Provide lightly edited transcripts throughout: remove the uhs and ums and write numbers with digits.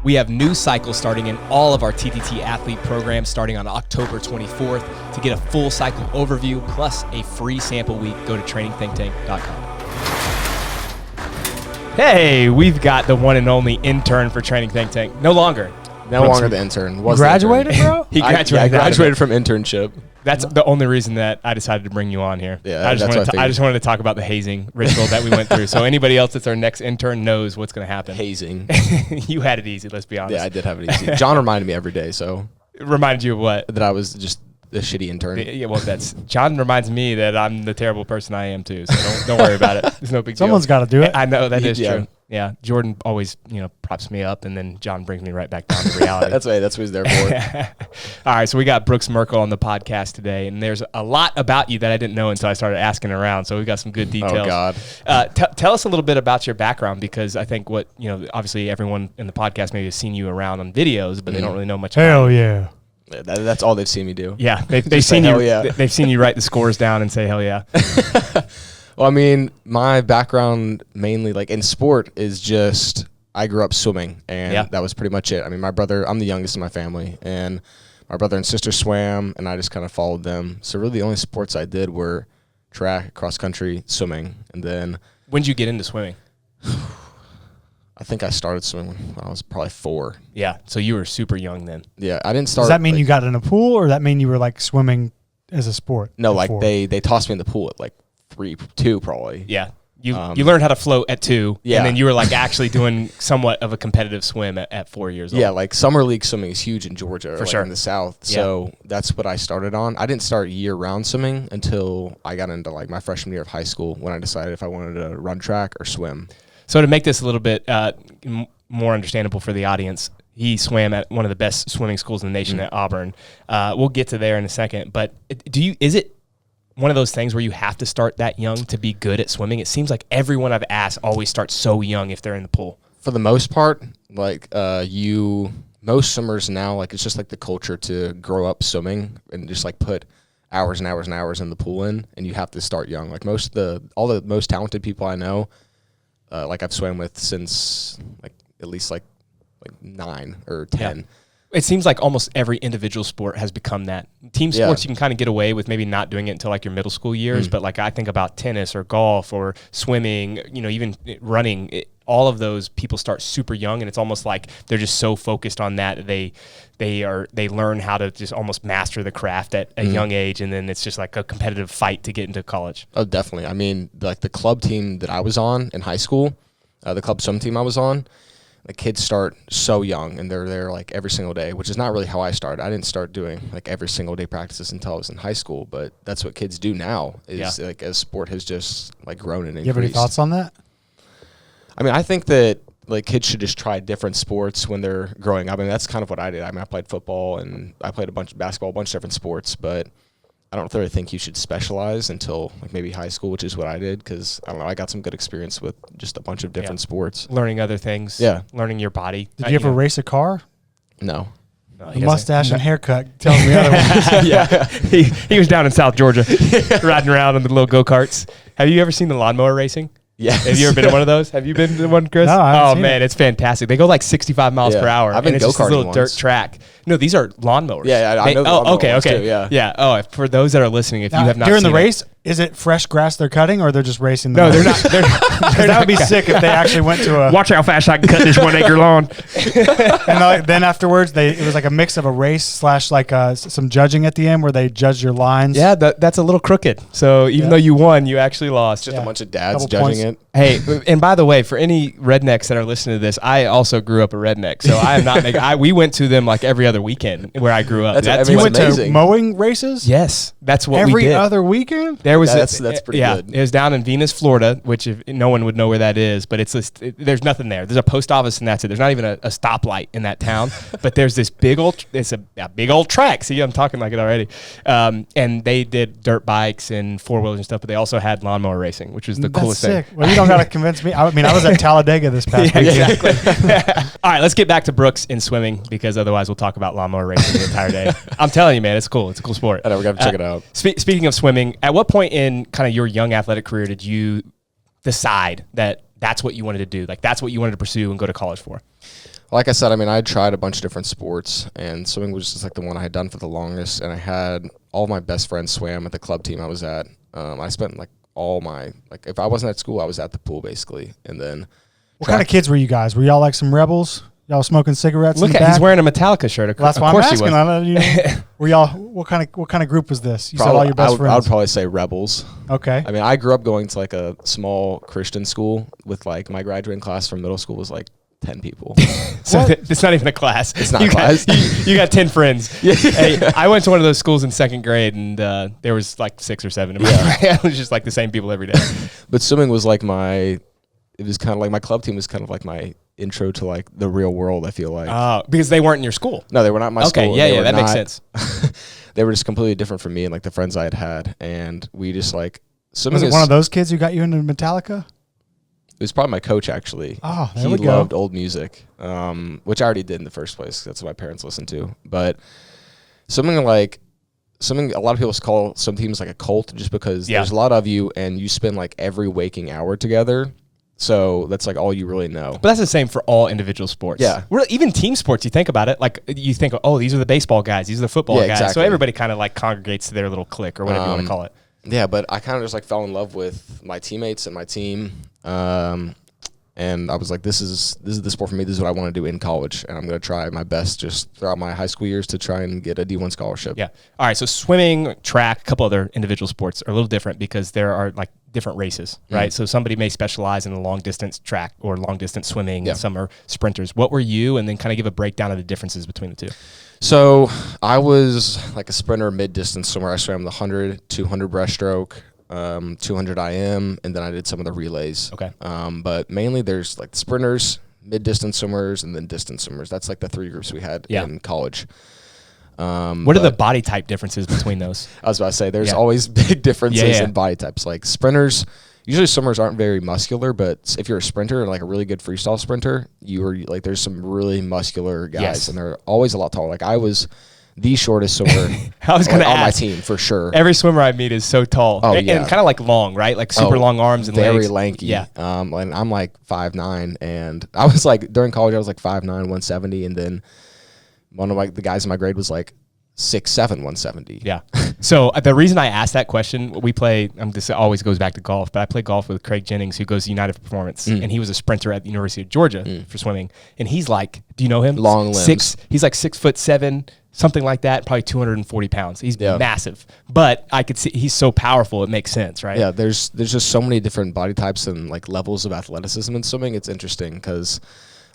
We have new cycles starting in all of our TTT athlete programs starting on October 24th. To get a full cycle overview plus a free sample week, go to trainingthinktank.com. Hey, we've got the one and only intern for Training Think Tank. No longer the intern. You graduated, bro? He graduated. I graduated from internship. That's the only reason that I decided to bring you on here. Yeah, I just wanted to talk about the hazing ritual that we went through. So anybody else that's our next intern knows what's going to happen. Hazing. You had it easy, let's be honest. Yeah, I did have it easy. John reminded me every day, so. It reminded you of what? That I was just a shitty intern. Yeah, well, John reminds me that I'm the terrible person I am too. So don't worry about it. There's no big deal. Someone's got to do it. I know that is true. Yeah, Jordan always, props me up, and then John brings me right back down to reality. That's what he's there for. All right, so we got Brooks Merkle on the podcast today, and there's a lot about you that I didn't know until I started asking around, so we got some good details. Oh, God. Tell us a little bit about your background, because I think obviously everyone in the podcast maybe has seen you around on videos, but they don't really know much Hell yeah. That's all they've seen me do. Yeah, they've seen you. Yeah. They've seen you write the scores down and say hell yeah. Well, I mean, my background mainly, like in sport, is just I grew up swimming, and that was pretty much it. I mean, I'm the youngest in my family, and my brother and sister swam, and I just kind of followed them. So really, the only sports I did were track, cross country, swimming, and then. When did you get into swimming? I think I started swimming when I was probably 4. Yeah, so you were super young then. Yeah, I didn't start. Does that mean you got in a pool, or that mean you were like swimming as a sport? No, before? like they tossed me in the pool at like 2 probably. Yeah. You learned how to float at 2, and then you were like actually doing somewhat of a competitive swim at 4 years old. Yeah, like summer league swimming is huge in Georgia, for sure, in the South. So that's what I started on. I didn't start year-round swimming until I got into like my freshman year of high school, when I decided if I wanted to run track or swim. So to make this a little bit more understandable for the audience, he swam at one of the best swimming schools in the nation at Auburn. We'll get to there in a second, but is it one of those things where you have to start that young to be good at swimming? It seems like everyone I've asked always starts so young if they're in the pool. For the most part, like most swimmers now, like it's just like the culture to grow up swimming and just like put hours and hours and hours in the pool and you have to start young. Like all the most talented people I know, like I've swam with since like at least like 9 or 10. Yeah. It seems like almost every individual sport has become that. Team sports, you can kind of get away with maybe not doing it until like your middle school years, but like I think about tennis or golf or swimming, even running, all of those people start super young, and it's almost like they're just so focused on that they learn how to just almost master the craft at a young age, and then it's just like a competitive fight to get into college. Oh, definitely. I mean, like the club team that I was on in high school, the club swim team I was on, the kids start so young, and they're there like every single day, which is not really how I started. I didn't start doing like every single day practices until I was in high school, but that's what kids do now is like as sport has just like grown and increased. You have any thoughts on that? I mean, I think that like kids should just try different sports when they're growing up. I mean, that's kind of what I did. I mean, I played football and I played a bunch of basketball, a bunch of different sports, but I don't really think you should specialize until like maybe high school, which is what I did, because I don't know, I got some good experience with just a bunch of different sports. Learning other things. Yeah. Learning your body. Did you ever race a car? No. The mustache and haircut tells me otherwise. Yeah. He was down in South Georgia riding around on the little go-karts. Have you ever seen the lawnmower racing? Yes. Have you ever been to one of those? Have you been to one, Chris? No, I haven't seen it. It's fantastic. They go like 65 miles per hour. I've been and it's just this little go-karting dirt once. track. No, these are lawnmowers. Yeah, I know the lawnmower ones too, yeah. Yeah. Oh, for those that are listening, if you have not during seen the race, is it fresh grass they're cutting, or they're just racing? No, they're not. That would be sick if they actually went to a. Watch how fast I can cut this 1 acre lawn. And then afterwards, it was like a mix of a race / like some judging at the end where they judge your lines. Yeah, that's a little crooked. So even though you won, you actually lost. Just a bunch of dads Couple judging points. it. Hey, and by the way, for any rednecks that are listening to this, I also grew up a redneck, so I am not making. We went to them like every other weekend where I grew up. You went amazing. to mowing races? Yes, that's what we Every did. other weekend? There was that's pretty good. It was down in Venus, Florida, which if no one would know where that is, but there's nothing there. There's a post office and that's it. There's not even a stoplight in that town, but there's this big old. It's a big old track. See, I'm talking like it already. And they did dirt bikes and 4-wheelers and stuff, but they also had lawnmower racing, which was the coolest sick. thing. Well, you don't got to convince me. I mean, I was at Talladega this past weekend. Exactly. All right, let's get back to Brooks in swimming, because otherwise we'll talk about lawnmower racing the entire day. I'm telling you, man, it's cool. It's a cool sport. I know, we're going to check it out. Speaking of swimming, at what point in kind of your young athletic career did you decide that that's what you wanted to do? Like that's what you wanted to pursue and go to college for? Like I said, I mean, I tried a bunch of different sports, and swimming was just like the one I had done for the longest. And I had all of my best friends swam at the club team I was at. I spent like all my, like if I wasn't at school, I was at the pool basically. And then what kind of kids were you guys? Were y'all like some rebels? Y'all smoking cigarettes? Look in the at back? he's wearing a Metallica shirt. Well, that's why I'm asking. I don't, you know, were y'all what kind of group was this? You said all your best friends. I would probably say rebels. Okay. I mean, I grew up going to like a small Christian school with like my graduating class from middle school was like 10 people. So it's not even a class. It's not a class. You got 10 friends. Yeah. Hey, I went to one of those schools in second grade, and there was like 6 or 7 of them. It was just like the same people every day. But swimming was like it was kind of like my club team was kind of like my intro to like the real world, I feel like. Oh, because they weren't in your school. No, they were not my school. Okay, yeah, that makes sense. They were just completely different from me and like the friends I had. And we just like, swimming was it one of those kids who got you into Metallica? It was probably my coach, actually. Oh, there he we go. loved old music, which I already did in the first place. That's what my parents listened to. But a lot of people call some teams like a cult just because there's a lot of you and you spend like every waking hour together. So that's like all you really know. But that's the same for all individual sports. Yeah. Even team sports, you think about it, like you think, oh, these are the baseball guys, these are the football guys. Exactly. So everybody kind of like congregates to their little clique or whatever you want to call it. Yeah, but I kind of just like fell in love with my teammates and my team. And I was like, this is the sport for me. This is what I want to do in college. And I'm going to try my best just throughout my high school years to try and get a D1 scholarship. Yeah. All right. So swimming, track, a couple other individual sports are a little different because there are like different races, right? So somebody may specialize in the long distance track or long distance swimming, and some are sprinters. What were you? And then kind of give a breakdown of the differences between the two. So I was like a sprinter mid-distance swimmer. I swam the 100, 200 breaststroke, 200 IM, and then I did some of the relays. Okay. But mainly there's like sprinters, mid-distance swimmers, and then distance swimmers. That's like the 3 groups we had in college. What are the body type differences between those? I was about to say, there's always big differences in body types. Like sprinters, usually swimmers aren't very muscular, but if you're a sprinter and like a really good freestyle sprinter, there's some really muscular guys, and they're always a lot taller. Like I was the shortest swimmer I was gonna on my ask. team for sure. Every swimmer I meet is so tall. Oh, and kind of like long, right? Like super long arms and very legs. lanky. Yeah. And I'm like 5'9", and I was like during college I was like 5'9", 170, and then one of the guys in my grade was like 6'7", 170. Yeah. So the reason I asked that question, we play, this always goes back to golf, but I play golf with Craig Jennings, who goes to United Performance, and he was a sprinter at the University of Georgia for swimming. And he's like, do you know him? Long limbs. He's like 6'7", something like that, probably 240 pounds. He's massive, but I could see he's so powerful. It makes sense, right? Yeah. There's just so many different body types and like levels of athleticism in swimming. It's interesting because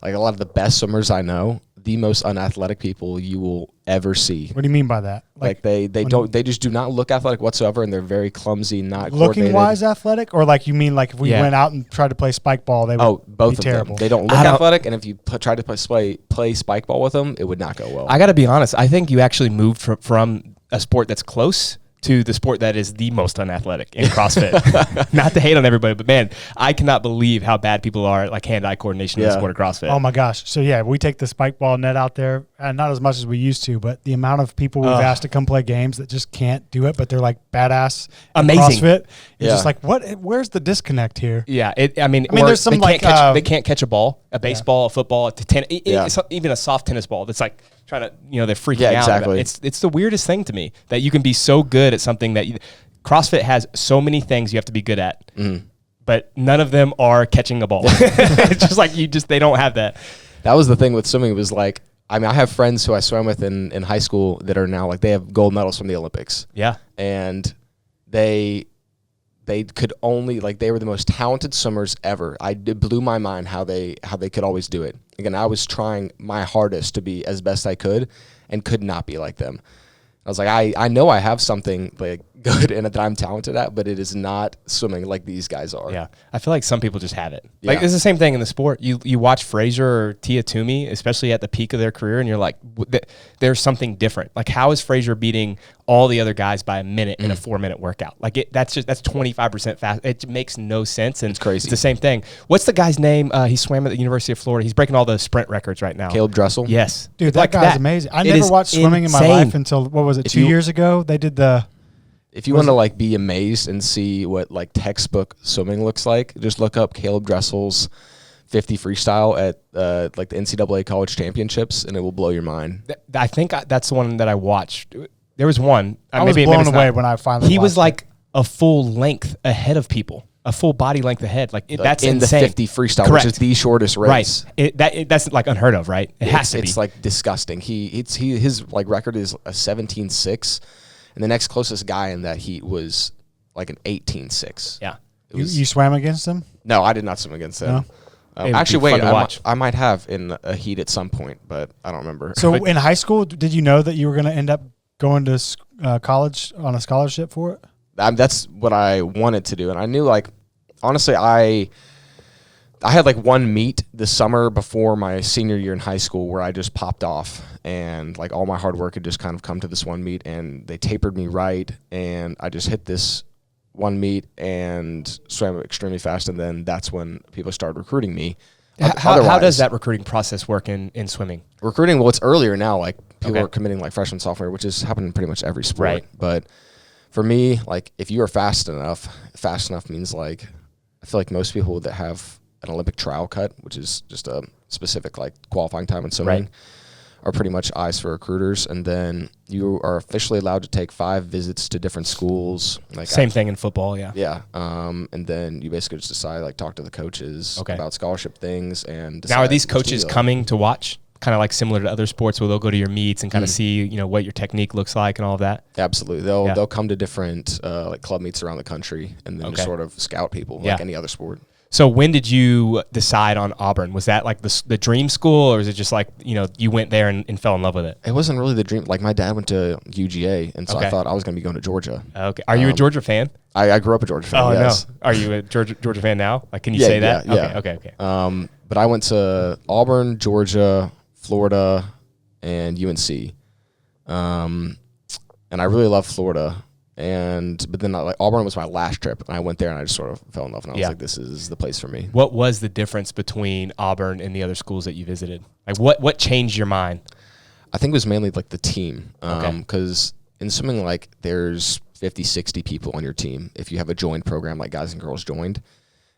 like a lot of the best swimmers I know, the most unathletic people you will ever see. What do you mean by that? Like they just do not look athletic whatsoever, and they're very clumsy, not looking wise athletic, or like you mean like if we went out and tried to play spike ball, they would both be of terrible. them. They don't look athletic, and if you try to play spike ball with them, it would not go well. I got to be honest. I think you actually moved from a sport that's close to the sport that is the most unathletic in CrossFit. Not to hate on everybody, but man, I cannot believe how bad people are at like hand-eye coordination in the sport of CrossFit. Oh my gosh. So yeah, we take the spike ball net out there, and not as much as we used to, but the amount of people we've asked to come play games that just can't do it, but they're like badass amazing CrossFit. It's just like, where's the disconnect here? Yeah. I mean, there's some they can't catch a ball, a baseball, a football, even a soft tennis ball that's like trying to, they're freaking out. Exactly. It's the weirdest thing to me that you can be so good at something that CrossFit has so many things you have to be good at, but none of them are catching a ball. It's just like they don't have that. That was the thing with swimming. It was like, I have friends who I swam with in high school that are now like, they have gold medals from the Olympics. Yeah. And they could only, like, they were the most talented swimmers ever. It blew my mind how they could always do it. Again, I was trying my hardest to be as best I could and could not be like them. I was like, I know I have something like good and that I'm talented at, but it is not swimming like these guys are. Yeah. I feel like some people just have it. Like it's the same thing in the sport. You watch Fraser or Tia Toomey, especially at the peak of their career, and you're like, there's something different. Like, how is Fraser beating all the other guys by a minute in a 4-minute workout? Like that's 25% fast. It makes no sense. And it's crazy. It's the same thing. What's the guy's name? He swam at the University of Florida. He's breaking all the sprint records right now. Caleb Dressel. Yes. Dude, that guy's amazing. I never watched swimming in my life until, what was it, 2 years ago? They did the... If you want to like be amazed and see what like textbook swimming looks like, just look up Caleb Dressel's 50 freestyle at like the NCAA college championships, and it will blow your mind. I think that's the one that I watched. There was one. I was blown away when I finally He was like it. a full length ahead of people. A full body length ahead. That's in insane. The 50 freestyle, Correct. which is the shortest race. Right. That's like unheard of, right? It has to be. It's like disgusting. His like record is a 17.6, and the next closest guy in that heat was like an 18.6. Yeah. You swam against him? No, I did not swim against him. No? Actually, wait, I might have in a heat at some point, but I don't remember. So in high school, did you know that you were going to end up going to college on a scholarship for it? That's what I wanted to do, and I knew, like, honestly, I had like one meet the summer before my senior year in high school where I just popped off, and like all my hard work had just kind of come to this one meet, and they tapered me right, and I just hit this one meet and swam extremely fast, and then that's when people started recruiting me. How does that recruiting process work in swimming? Recruiting, well, it's earlier now. Like people are committing like freshman, sophomore, which is happening in pretty much every sport. Right. But for me, like if you are fast enough means like I feel like most people that have an Olympic trial cut, which is just a specific like qualifying time in swimming, are pretty much eyes for recruiters. And then you are officially allowed to take 5 visits to different schools. Like Same thing in football, yeah. Yeah. And then you basically just decide, like, talk to the coaches about scholarship things and decide. Now, are these coaches coming to watch? Kind of like similar to other sports where they'll go to your meets and kind of see, what your technique looks like and all of that? Absolutely. They'll come to different like club meets around the country and then just sort of scout people like any other sport. So when did you decide on Auburn? Was that like the dream school, or is it just like, you went there and fell in love with it? It wasn't really the dream. Like my dad went to UGA, and so I thought I was going to be going to Georgia. Okay. Are you a Georgia fan? I grew up a Georgia fan, yes. No. Are you a Georgia fan now? Like, can you say that? Yeah. Okay. But I went to Auburn, Georgia, Florida, and UNC. And I really love Florida. But then Auburn was my last trip, and I went there and I just sort of fell in love, and I was like, this is the place for me. What was the difference between Auburn and the other schools that you visited? Like what changed your mind? I think it was mainly like the team. Because in swimming, like there's 50, 60 people on your team if you have a joined program, like guys and girls joined.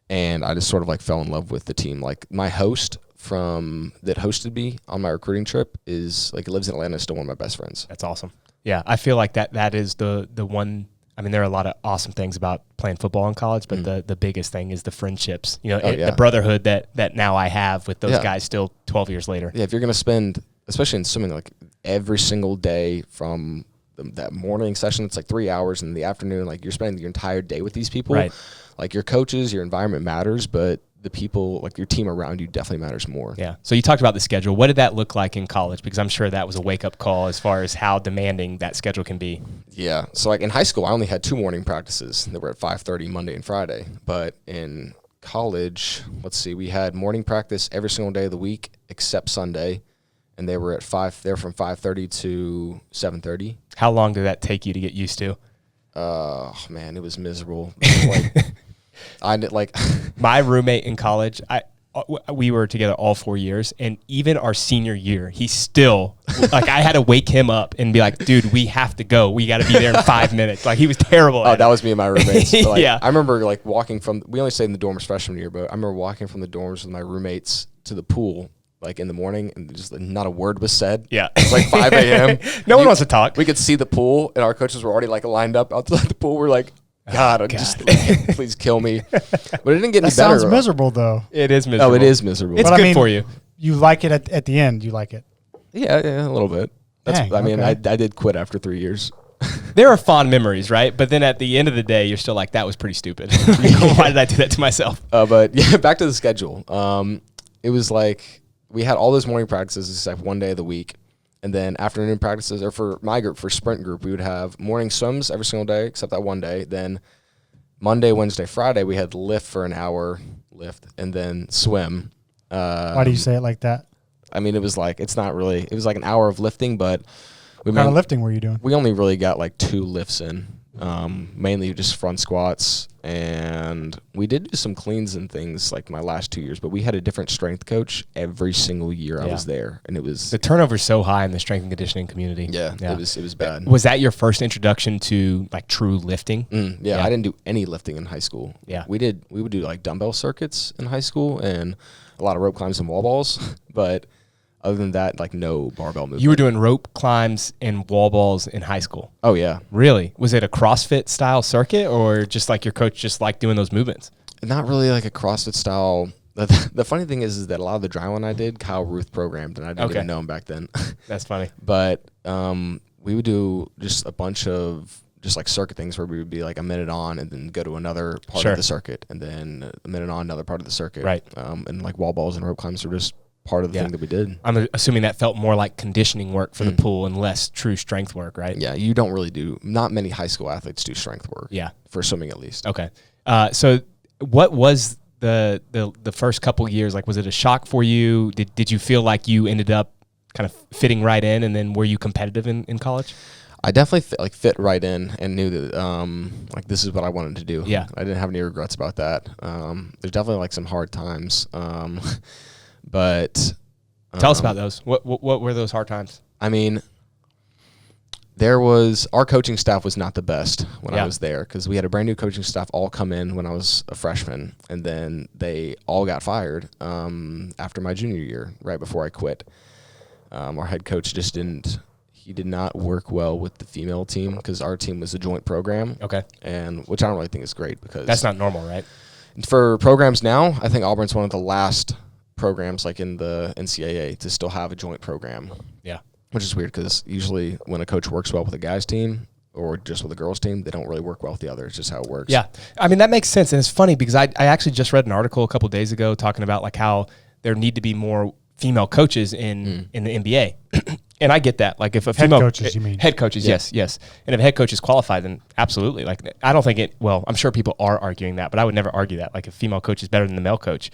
And I just sort of like fell in love with the team. Like my host that hosted me on my recruiting trip lives in Atlanta, still one of my best friends. That's awesome. Yeah, I feel like that is the one. I mean, there are a lot of awesome things about playing football in college, but the biggest thing is the friendships. The brotherhood that now I have with those guys still 12 years later. Yeah, if you're going to spend, especially in swimming, like every single day from that morning session, it's like 3 hours, and in the afternoon, like you're spending your entire day with these people. Right. Like your coaches, your environment matters, but the people, like your team around you, definitely matters more. Yeah. So you talked about the schedule. What did that look like in college? Because I'm sure that was a wake-up call as far as how demanding that schedule can be. Yeah. So like in high school, I only had 2 morning practices that were at 5:30 Monday and Friday. But in college, we had morning practice every single day of the week except Sunday, and they were at 5. They were from 5:30 to 7:30. How long did that take you to get used to? Man, it was miserable. My roommate in college, we were together all 4 years, and even our senior year, he still I had to wake him up and be like, dude, we have to go. We got to be there in 5 minutes. Like he was terrible. That was me and my roommates. But Yeah. I remember walking we only stayed in the dorms freshman year, but I remember walking from the dorms with my roommates to the pool like in the morning, and just not a word was said. Yeah. It's like 5 a.m. No one wants to talk. We could see the pool, and our coaches were already lined up outside the pool. We're like, God. Just please kill me. But it didn't get any better. That sounds miserable, though. It is miserable. Oh, it is miserable. It's good for you. You like it at the end. You like it. Yeah, a little bit. I did quit after 3 years. There are fond memories, right? But then at the end of the day, you're still like, that was pretty stupid. Why did I do that to myself? But yeah, back to the schedule. It was like we had all those morning practices except one day of the week. And then afternoon practices, or for my group, for sprint group, we would have morning swims every single day except that one day. Then Monday, Wednesday, Friday, we had lift for an hour, and then swim. Why do you say it like that? I mean, it was like an hour of lifting, but what kind of lifting were you doing? We only really got 2 lifts in. mainly just front squats. And we did do some cleans and things like my last 2 years, but we had a different strength coach every single year I was there. And it was the turnover's so high in the strength and conditioning community. Yeah. It was bad. Was that your first introduction to like true lifting? Yeah, I didn't do any lifting in high school. Yeah. We would do like dumbbell circuits in high school and a lot of rope climbs and wall balls, but other than that, like no barbell movement. You were doing rope climbs and wall balls in high school? Oh, yeah. Really? Was it a CrossFit style circuit or just like your coach just liked doing those movements? Not really like a CrossFit style. The funny thing is that a lot of the dry one I did, Kyle Ruth programmed, and I didn't even know him back then. That's funny. But we would do just a bunch of just like circuit things where we would be like a minute on and then go to another part of the circuit and then a minute on another part of the circuit. Right. And like wall balls and rope climbs were just part of the thing that we did. I'm assuming that felt more like conditioning work for the pool and less true strength work, right? Yeah, you don't really not many high school athletes do strength work. Yeah. For swimming at least. Okay. So what was the first couple years like? Was it a shock for you? Did you feel like you ended up kind of fitting right in, and then were you competitive in college? I definitely fit right in and knew that like this is what I wanted to do. Yeah. I didn't have any regrets about that. There's definitely like some hard times. But tell us about those. What were those hard times? I mean, our coaching staff was not the best when I was there because we had a brand new coaching staff all come in when I was a freshman, and then they all got fired after my junior year, right before I quit. Our head coach he did not work well with the female team because our team was a joint program. Okay. And which I don't really think is great because that's not normal, right? For programs now, I think Auburn's one of the last programs like in the NCAA to still have a joint program. Yeah. Which is weird because usually when a coach works well with a guy's team or just with a girl's team, they don't really work well with the other. It's just how it works. Yeah. I mean, that makes sense. And it's funny because I actually just read an article a couple of days ago talking about like how there need to be more female coaches in the NBA. And I get that. Like if a female coaches, you mean? Head coaches, yes. And if a head coach is qualified, then absolutely. Like I don't think I'm sure people are arguing that, but I would never argue that. Like a female coach is better than the male coach.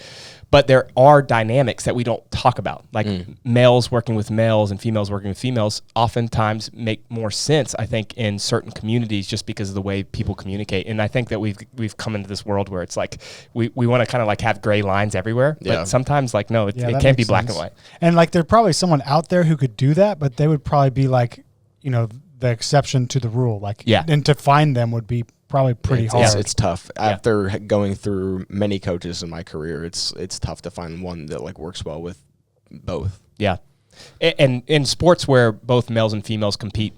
But there are dynamics that we don't talk about. Like males working with males and females working with females oftentimes make more sense, I think, in certain communities just because of the way people communicate. And I think that we've come into this world where it's like we want to kind of like have gray lines everywhere. Yeah. But sometimes like no, it can't be black and white. And like there's probably someone out there who could do that, but they would probably be like, the exception to the rule. Like and to find them would be probably pretty hard. It's tough. After going through many coaches in my career, it's tough to find one that like works well with both. Yeah. And in sports where both males and females compete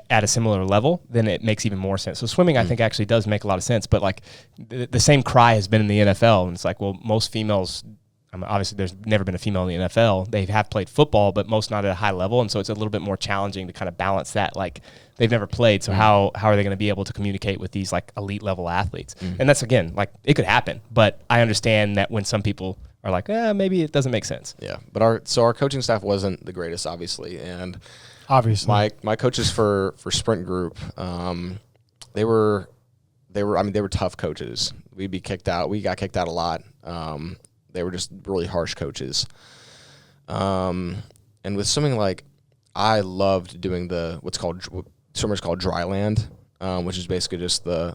at a similar level, then it makes even more sense. So swimming, I think, actually does make a lot of sense. But like the same cry has been in the NFL, and it's like, well, most females. Obviously, there's never been a female in the NFL. They have played football, but most not at a high level, and so it's a little bit more challenging to kind of balance that. Like they've never played, so how are they going to be able to communicate with these like elite level athletes? And that's again, like it could happen, but I understand that when some people are like, maybe it doesn't make sense. Yeah, but our coaching staff wasn't the greatest, obviously, and my coaches for sprint group, they were tough coaches. We'd be kicked out. We got kicked out a lot. They were just really harsh coaches. And with swimming, like I loved doing what swimmers call dry land, which is basically just the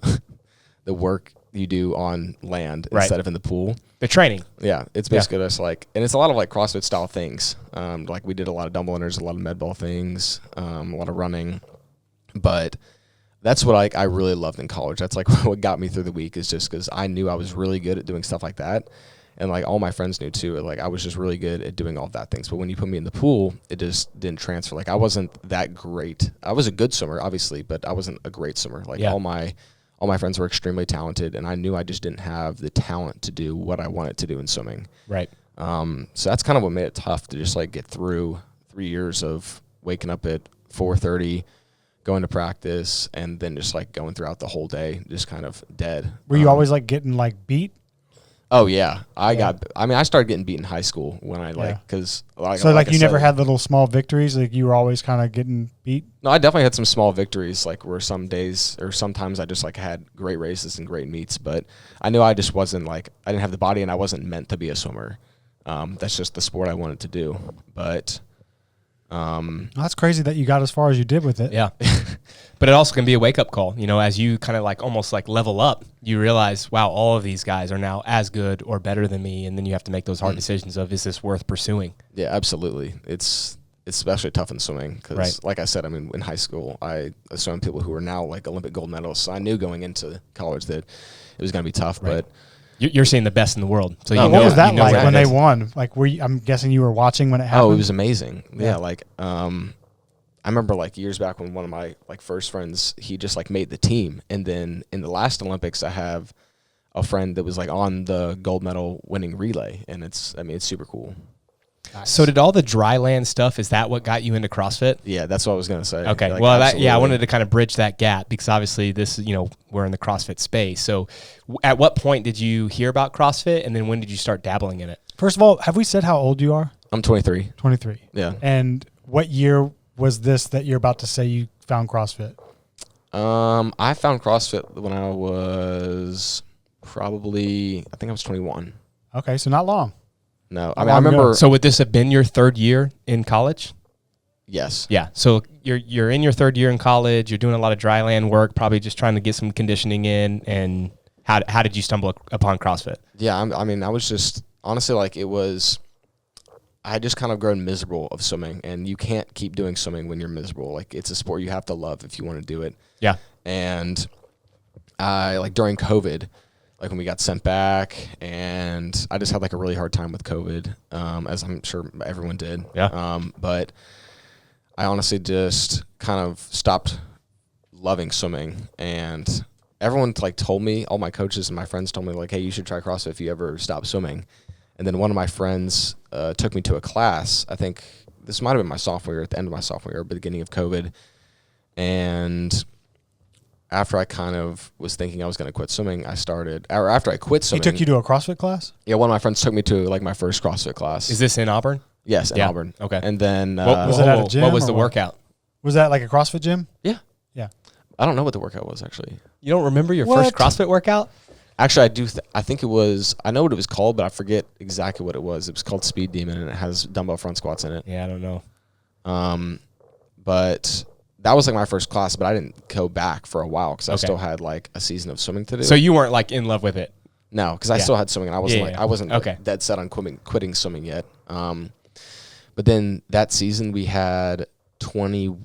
work you do on land instead of in the pool. The training. Yeah, it's basically just like, and it's a lot of like CrossFit style things. Like we did a lot of dumbbell unders, a lot of med ball things, a lot of running, but that's what I really loved in college. That's like what got me through the week is just because I knew I was really good at doing stuff like that. And like all my friends knew too, like I was just really good at doing all of that things. But when you put me in the pool, it just didn't transfer. Like I wasn't that great. I was a good swimmer, obviously, but I wasn't a great swimmer. Like all my friends were extremely talented, and I knew I just didn't have the talent to do what I wanted to do in swimming. Right. So that's kind of what made it tough to just like get through 3 years of waking up at 4:30, going to practice, and then just like going throughout the whole day, just kind of dead. Were you always like getting like beat? Oh yeah, I started getting beat in high school when I because you never had little small victories. Like you were always kind of getting beat. No, I definitely had some small victories. Like where some days or sometimes I just like had great races and great meets, but I knew I just wasn't like I didn't have the body and I wasn't meant to be a swimmer. That's just the sport I wanted to do. But That's crazy that you got as far as you did with it. Yeah. But it also can be a wake-up call. You know, as you kind of like almost like level up, you realize, wow, all of these guys are now as good or better than me, and then you have to make those hard decisions of, is this worth pursuing? Yeah, absolutely. It's especially tough in swimming because, like I said, I mean, in high school, I swam people who are now like Olympic gold medalists. So I knew going into college that it was going to be tough, but you're seeing the best in the world. So what was that like when they won? Like, I'm guessing you were watching when it happened? Oh, it was amazing. Yeah, like I remember like years back when one of my like first friends, he just like made the team. And then in the last Olympics, I have a friend that was like on the gold medal winning relay. And it's super cool. Nice. So did all the dry land stuff, is that what got you into CrossFit? Yeah, that's what I was going to say. Okay. Like, well, I wanted to kind of bridge that gap because obviously this, we're in the CrossFit space. So at what point did you hear about CrossFit, and then when did you start dabbling in it? First of all, have we said how old you are? I'm 23. 23. Yeah. And what year was this that you're about to say you found CrossFit? I found CrossFit when I was probably, I think I was 21. Okay, so not long. No, I remember. So would this have been your third year in college? Yes. Yeah. So you're in your third year in college. You're doing a lot of dry land work, probably just trying to get some conditioning in. And how did you stumble upon CrossFit? Yeah, I was just honestly like I had just kind of grown miserable of swimming, and you can't keep doing swimming when you're miserable. Like, it's a sport you have to love if you want to do it. Yeah. And I like during COVID, like when we got sent back, and I just had like a really hard time with COVID, as I'm sure everyone did. Yeah. But I honestly just kind of stopped loving swimming, and everyone like told me, all my coaches and my friends told me like, hey, you should try CrossFit if you ever stop swimming. And then one of my friends took me to a class. I think this might have been my sophomore year, at the end of my sophomore year, beginning of COVID. And after I kind of was thinking I was going to quit swimming, after I quit swimming. He took you to a CrossFit class? Yeah, one of my friends took me to like my first CrossFit class. Is this in Auburn? Yes, in Auburn. Okay. And then was it at a gym? What was the workworkout? Was that like a CrossFit gym? Yeah. Yeah. I don't know what the workout was actually. You don't remember your first CrossFit workout? Actually, I do. I think it was. I know what it was called, but I forget exactly what it was. It was called Speed Demon, and it has dumbbell front squats in it. Yeah, I don't know. But that was like my first class, but I didn't go back for a while because I still had like a season of swimming to do. So you weren't like in love with it? No, because I still had swimming, and I wasn't okay. dead set on quitting swimming yet. But then that season we had 13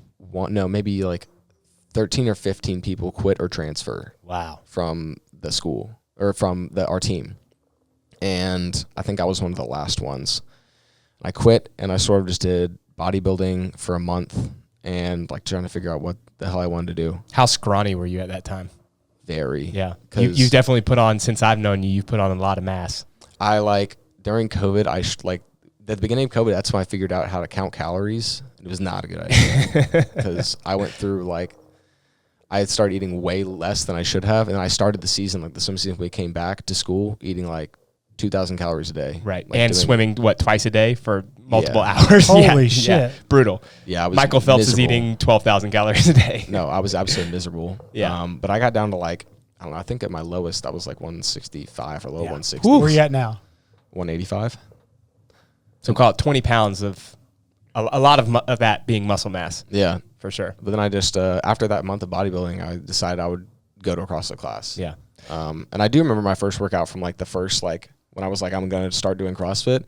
or 15 people quit or transfer. Wow. From the school or from our team. And I think I was one of the last ones. I quit, and I sort of just did bodybuilding for a month and like trying to figure out what the hell I wanted to do. How scrawny were you at that time? Very. Yeah. You've definitely put on, since I've known you've put on a lot of mass. During COVID, at the beginning of COVID, that's when I figured out how to count calories. It was not a good idea because I went through I had started eating way less than I should have, and I started the season, the swim season, when we came back to school, eating 2,000 calories a day. Right, and swimming, twice a day for multiple hours? Holy shit. Yeah, brutal. Yeah, I was Michael Phelps miserable. is eating 12,000 calories a day. No, I was absolutely miserable. Yeah. But I got down to I don't know, I think at my lowest, I was 165 or low 160. Where are you at now? 185. So call it 20 pounds of a lot of that being muscle mass. Yeah. For sure. But then I just, after that month of bodybuilding, I decided I would go to a CrossFit class. Yeah. And I do remember my first workout from the first, when I was I'm going to start doing CrossFit.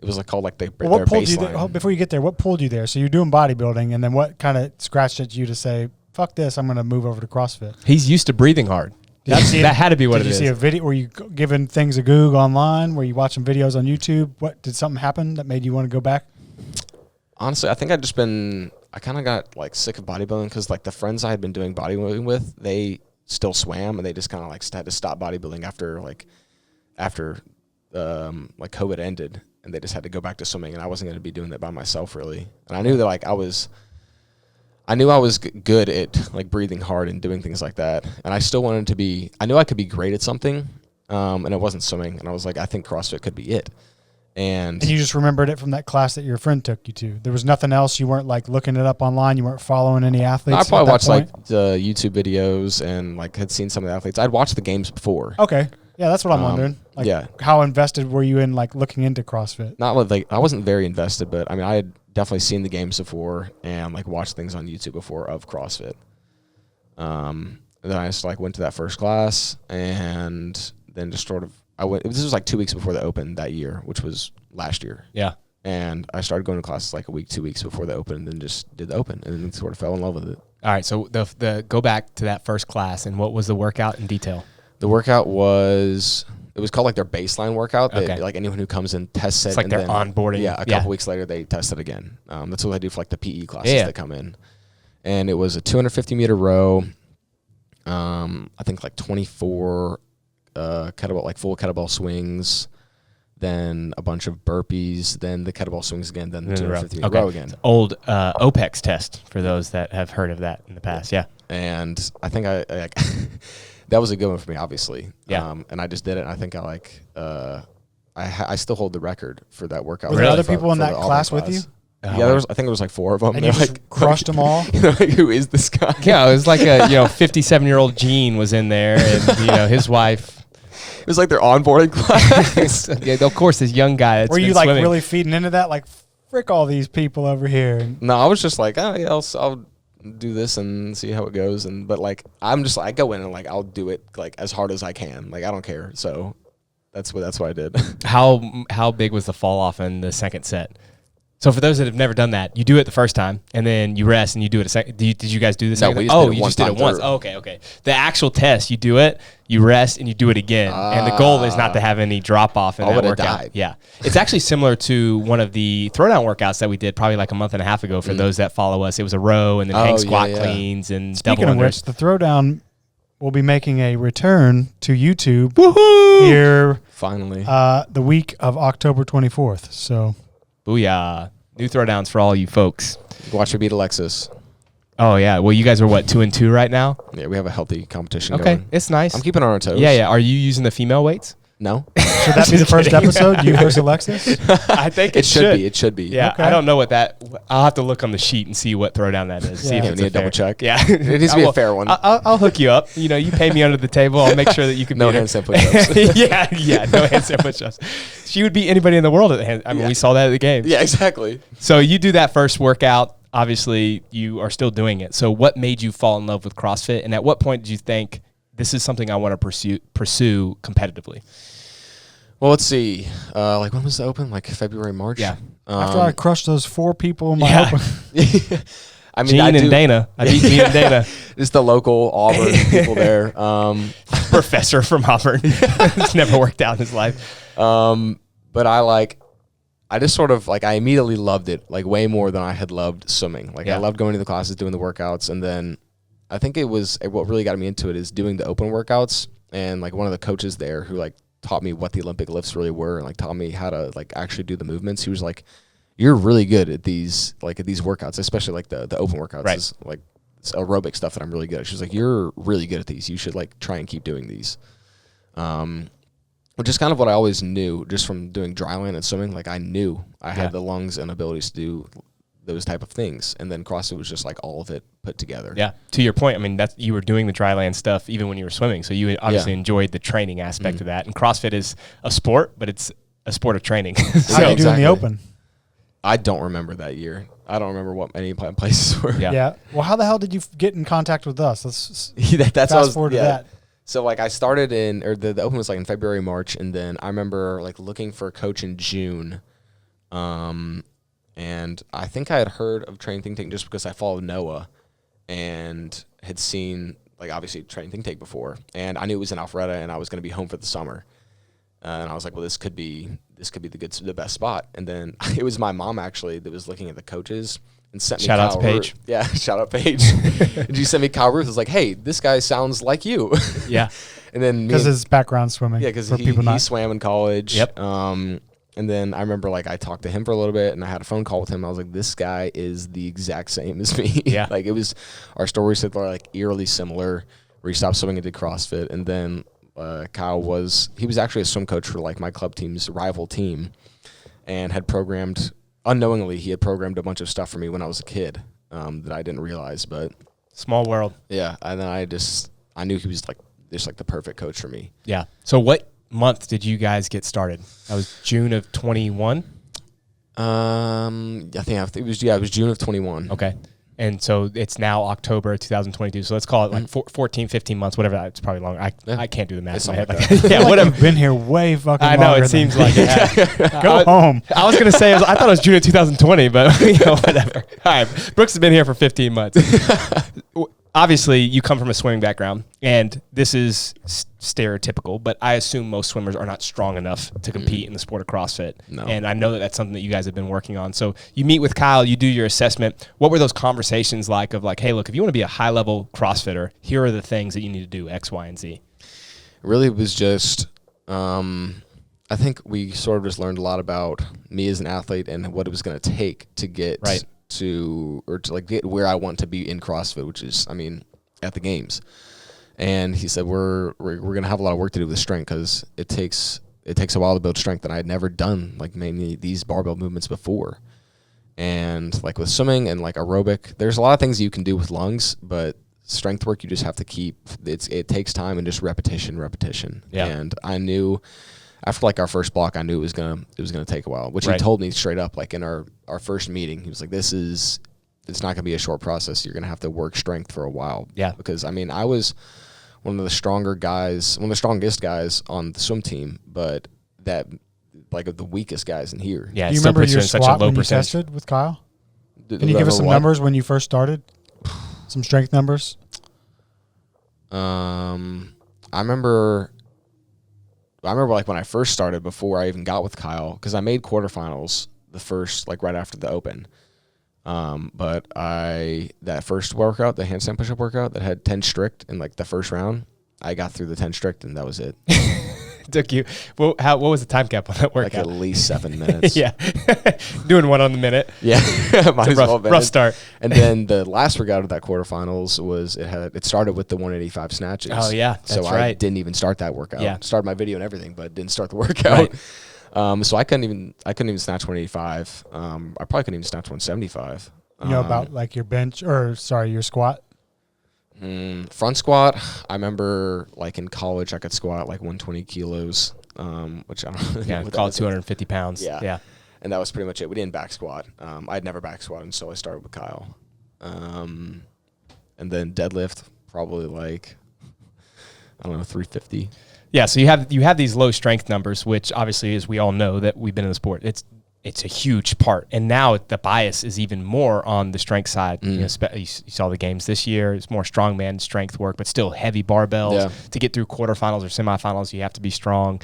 It was called their what pulled baseline. You there? Before you get there, what pulled you there? So you're doing bodybuilding, and then what kind of scratched at you to say, fuck this, I'm going to move over to CrossFit? He's used to breathing hard. That had to be what it is. Did you see a video? Were you giving things a Google online? Were you watching videos on YouTube? Did something happen that made you want to go back? Honestly, I think I kind of got sick of bodybuilding because the friends I had been doing bodybuilding with, they still swam, and they just kind of had to stop bodybuilding after COVID ended, and they just had to go back to swimming, and I wasn't going to be doing that by myself really. And I knew that I knew I was good at breathing hard and doing things like that, and I still wanted to be. I knew I could be great at something, and it wasn't swimming, and I was I think CrossFit could be it. And you just remembered it from that class that your friend took you to. There was nothing else. You weren't looking it up online. You weren't following any athletes. I probably watched the YouTube videos and had seen some of the athletes. I'd watched the games before. Okay, yeah, that's what I'm wondering. Yeah, how invested were you in looking into CrossFit? Not I wasn't very invested, but I mean I had definitely seen the games before and like watched things on YouTube before of CrossFit. And then I just like went to that first class, and then just sort of this was like 2 weeks before the Open that year, which was last year. Yeah. And I started going to classes like a week, 2 weeks before the Open, and then just did the Open, and then sort of fell in love with it. All right, so the go back to that first class, and what was the workout in detail? The workout was called like their baseline workout. Okay. Like anyone who comes in tests it. It's like their onboarding. Yeah, a couple weeks later they test it again. That's what I do for like the PE classes that come in. And it was a 250-meter row. I think like 24 kettlebell, like full kettlebell swings, then a bunch of burpees, then the kettlebell swings again, then the 250-meter row again. It's old OPEX test for those that have heard of that in the past. Yeah. And I think I that was a good one for me, obviously. Yeah. And I just did it. And I think I still hold the record for that workout. Were there other people in that class with you? Yeah, I think there was like 4 of them. And you just crushed them all? Like, who is this guy? Yeah, it was like a 57-year-old Gene was in there, and his wife. It was like their onboarding class. Yeah, of course, this young guy. That's Were you like swimming. really feeding into that? Like, frick all these people over here. No, I was just like, oh yeah, I'll do this and see how it goes. But like, I'm just like, I go in and like I'll do it like as hard as I can. Like I don't care. So that's what I did. How big was the fall off in the second set? So for those that have never done that, you do it the first time, and then you rest, and you do it a second. Did you guys do the second? No, you just did it once. Oh, okay. The actual test, you do it, you rest, and you do it again. And the goal is not to have any drop off in that workout. Died. Yeah, it's actually similar to one of the throwdown workouts that we did probably like a month and a half ago. For those that follow us, it was a row and then hang squat cleans and Speaking double of which, the throwdown will be making a return to YouTube here finally the week of October 24th. So, booyah. New throwdowns for all you folks. Watch her beat Alexis. Oh, yeah. Well, you guys are, 2-2 right now? Yeah, we have a healthy competition going. Okay, it's nice. I'm keeping her on her toes. Yeah. Are you using the female weights? No. Should that be the first episode? You versus Alexis? I think it should be. It should be. Yeah, okay. I don't know what that. I'll have to look on the sheet and see what throwdown that is. See if it's need a double check. Yeah, it needs to be a fair one. I'll hook you up. You pay me under the table. I'll make sure that you can. No handstand push-ups. yeah, no handstand push-ups. She would beat anybody in the world at the hand. I mean, we saw that at the game. Yeah, exactly. So you do that first workout. Obviously, you are still doing it. So what made you fall in love with CrossFit, and at what point did you think this is something I want to pursue competitively? Well, let's see. Like when was the Open? Like February, March? Yeah. After I crushed those 4 people in my Open. I mean, Gene and Dana. I beat Gene and Dana. Just the local Auburn people there. Professor from Auburn. It's never worked out in his life. But I just sort of I immediately loved it, like way more than I had loved swimming. Like I loved going to the classes, doing the workouts, and then I think it was what really got me into it is doing the Open workouts. And like one of the coaches there who taught me what the Olympic lifts really were and taught me how to actually do the movements. He was like, "You're really good at these workouts, especially the Open workouts, right. is it's aerobic stuff that I'm really good at." She was like, "You're really good at these. You should try and keep doing these." Which is kind of what I always knew just from doing dryland and swimming. I knew I had the lungs and abilities to do those type of things. And then CrossFit was just all of it put together. Yeah. To your point, I mean, you were doing the dryland stuff even when you were swimming. So you obviously enjoyed the training aspect of that. And CrossFit is a sport, but it's a sport of training. How did you do in the Open? I don't remember that year. I don't remember what any places were. Yeah. Well, how the hell did you get in contact with us? Let's that's fast forward to that. So I started the Open was in February, March, and then I remember looking for a coach in June. And I think I had heard of Training Think Tank just because I followed Noah and had seen obviously Training Think Tank before, and I knew it was in Alpharetta and I was going to be home for the summer. And I was like, well, this could be the best spot. And then it was my mom actually that was looking at the coaches and sent me shout out to Paige. Yeah, shout out Paige. And she sent me Kyle Ruth. Was like, hey, this guy sounds like you. Yeah. And then because his background swimming. Yeah, because he swam in college. Yep. And then I remember I talked to him for a little bit and I had a phone call with him. I was like, this guy is the exact same as me. Yeah. It was our stories that were eerily similar. Where he stopped swimming and did CrossFit, and then Kyle was actually a swim coach for my club team's rival team, and had programmed unknowingly he had programmed a bunch of stuff for me when I was a kid that I didn't realize. But small world. Yeah, and then I knew he was just the perfect coach for me. Yeah. So what month did you guys get started? That was June of 21. It was June of 21. Okay. And so it's now October 2022. So let's call it like 14, 15 months, whatever. It's probably longer. I can't do the math in my head. Yeah, whatever. You've been here way fucking longer. I know, it seems like it. Go home. I was going to say, I thought it was June of 2020, but whatever. All right. Brooks has been here for 15 months. Obviously, you come from a swimming background, and this is stereotypical, but I assume most swimmers are not strong enough to compete in the sport of CrossFit. No. And I know that that's something that you guys have been working on. So you meet with Kyle, you do your assessment. What were those conversations like of like, hey, look, if you want to be a high-level CrossFitter, here are the things that you need to do, X, Y, and Z? Really, it was just I think we sort of just learned a lot about me as an athlete and what it was going to take to get to get where I want to be in CrossFit, which is, at the games. And he said, we're going to have a lot of work to do with strength because it takes a while to build strength. And I had never done like many these barbell movements before. And like with swimming and like aerobic, there's a lot of things you can do with lungs, but strength work, you just have to keep, it takes time and just repetition. Yeah. And I knew after like our first block, I knew it was gonna take a while, which he told me straight up, like in our first meeting. He was like, it's not gonna be a short process. You're gonna have to work strength for a while. Yeah. Because I was one of the strongest guys on the swim team, but that like of the weakest guys in here. Yeah. Do you remember your squat when you tested with Kyle? Can you give us some numbers when you first started? Some strength numbers? I remember like when I first started, before I even got with Kyle, because I made quarterfinals the first, like right after the open. But that first workout, the handstand push-up workout that had 10 strict in like the first round, I got through the 10 strict and that was it. Took you, what was the time cap on that workout? Like at least 7 minutes. Yeah. Doing one on the minute. Yeah. rough start. And then the last workout of that quarterfinals was, it started with the 185 snatches. Oh yeah. So I didn't even start that workout. Yeah. Started my video and everything, but didn't start the workout. Right. So I couldn't even snatch 185. I probably couldn't even snatch 175. You know about like your your squat? Front squat, I remember like in college I could squat like 120 kilos, which I don't know. Yeah, call it 250 pounds. Yeah. And that was pretty much it. We didn't back squat. I'd never back squatted until I started with Kyle. And then deadlift, probably like, 350. Yeah, so you have these low strength numbers, which obviously, as we all know that we've been in the sport, it's a huge part. And now the bias is even more on the strength side. You saw the games this year. It's more strongman strength work, but still heavy barbells. Yeah. To get through quarterfinals or semifinals, you have to be strong.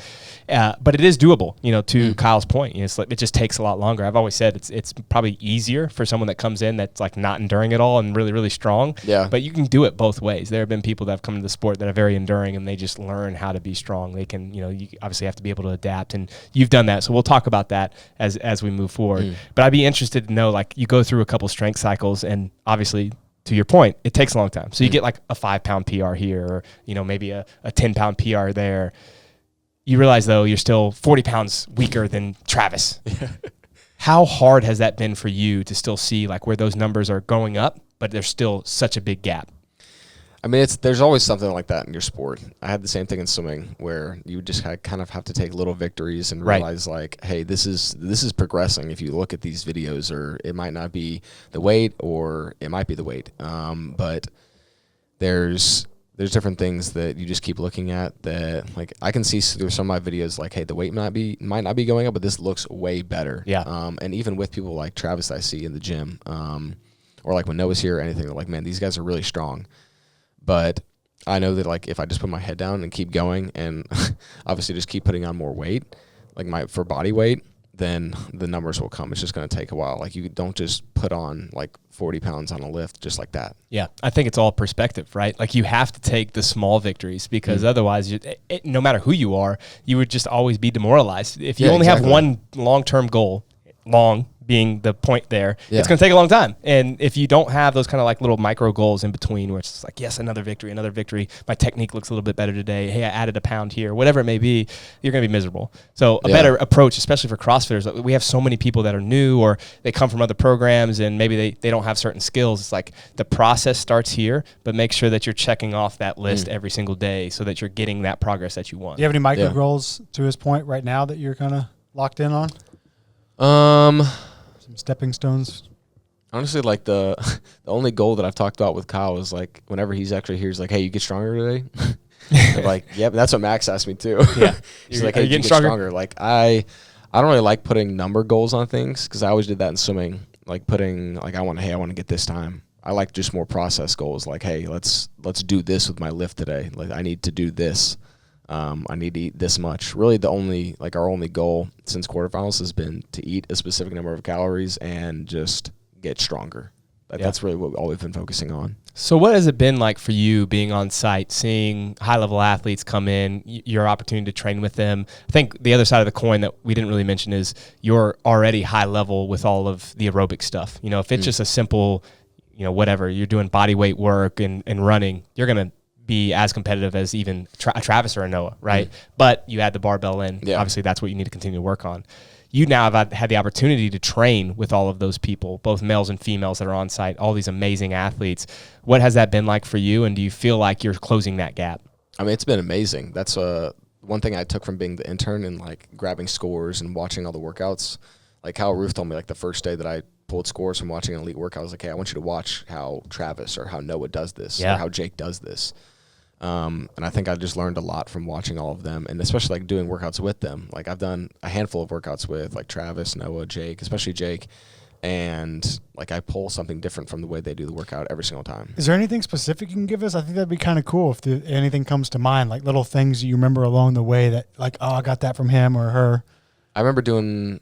But it is doable, to Kyle's point. It just takes a lot longer. I've always said it's probably easier for someone that comes in that's like not enduring at all and really, really strong. Yeah. But you can do it both ways. There have been people that have come to the sport that are very enduring and they just learn how to be strong. They can, you obviously have to be able to adapt, and you've done that. So we'll talk about that as we move forward. But I'd be interested to know, like, you go through a couple strength cycles, and obviously, to your point, it takes a long time. So you get like a 5-pound PR here, or maybe a 10-pound PR there. You realize though you're still 40 pounds weaker than Travis. How hard has that been for you to still see like where those numbers are going up, but there's still such a big gap? There's always something like that in your sport. I had the same thing in swimming, where you just kind of have to take little victories and realize like, hey, this is progressing. If you look at these videos, or it might not be the weight, or it might be the weight. But there's different things that you just keep looking at that, like, I can see through some of my videos, like, hey, the weight might not be going up, but this looks way better. Yeah. And even with people like Travis that I see in the gym, or like when Noah's here or anything, they're like, man, these guys are really strong. But I know that, like, if I just put my head down and keep going, and obviously just keep putting on more weight, like for body weight, then the numbers will come. It's just going to take a while. Like, you don't just put on like 40 pounds on a lift just like that. Yeah, I think it's all perspective, right? Like, you have to take the small victories, because otherwise, no matter who you are, you would just always be demoralized. If you only have one long-term goal, being the point there, it's going to take a long time. And if you don't have those kind of like little micro goals in between, where it's like, yes, another victory, my technique looks a little bit better today, hey, I added a pound here, whatever it may be, you're going to be miserable. So a better approach, especially for CrossFitters, we have so many people that are new, or they come from other programs and maybe they don't have certain skills. It's like the process starts here, but make sure that you're checking off that list every single day so that you're getting that progress that you want. Do you have any micro goals to his point right now that you're kind of locked in on? Some stepping stones. Honestly, like the only goal that I've talked about with Kyle is like whenever he's actually here, he's like, "Hey, you get stronger today." I'm like, "Yep." That's what Max asked me too. Yeah, He's like, "Hey, you get stronger?" Like I don't really like putting number goals on things because I always did that in swimming. Like putting like I want to get this time. I like just more process goals. Like, hey, let's do this with my lift today. Like I need to do this. I need to eat this much. Really, our only goal since quarterfinals has been to eat a specific number of calories and just get stronger. That's really all we've been focusing on. So what has it been like for you being on site, seeing high-level athletes come in, your opportunity to train with them? I think the other side of the coin that we didn't really mention is you're already high level with all of the aerobic stuff. You know, if it's just a simple, you know, whatever, you're doing body weight work and running, you're going to be as competitive as even Travis or a Noah, right? But you add the barbell in. Yeah. Obviously, that's what you need to continue to work on. You now have had the opportunity to train with all of those people, both males and females that are on site, all these amazing athletes. What has that been like for you, and do you feel like you're closing that gap? I mean, it's been amazing. That's one thing I took from being the intern and like grabbing scores and watching all the workouts. Like how Ruth told me, like the first day that I pulled scores from watching an elite workout, I was like, hey, I want you to watch how Travis or how Noah does this or how Jake does this. And I think I just learned a lot from watching all of them, and especially like doing workouts with them. Like I've done a handful of workouts with like Travis, Noah, Jake, especially Jake, and like I pull something different from the way they do the workout every single time. Is there anything specific you can give us? I think that'd be kind of cool if anything comes to mind, like little things you remember along the way that like, oh, I got that from him or her. I remember doing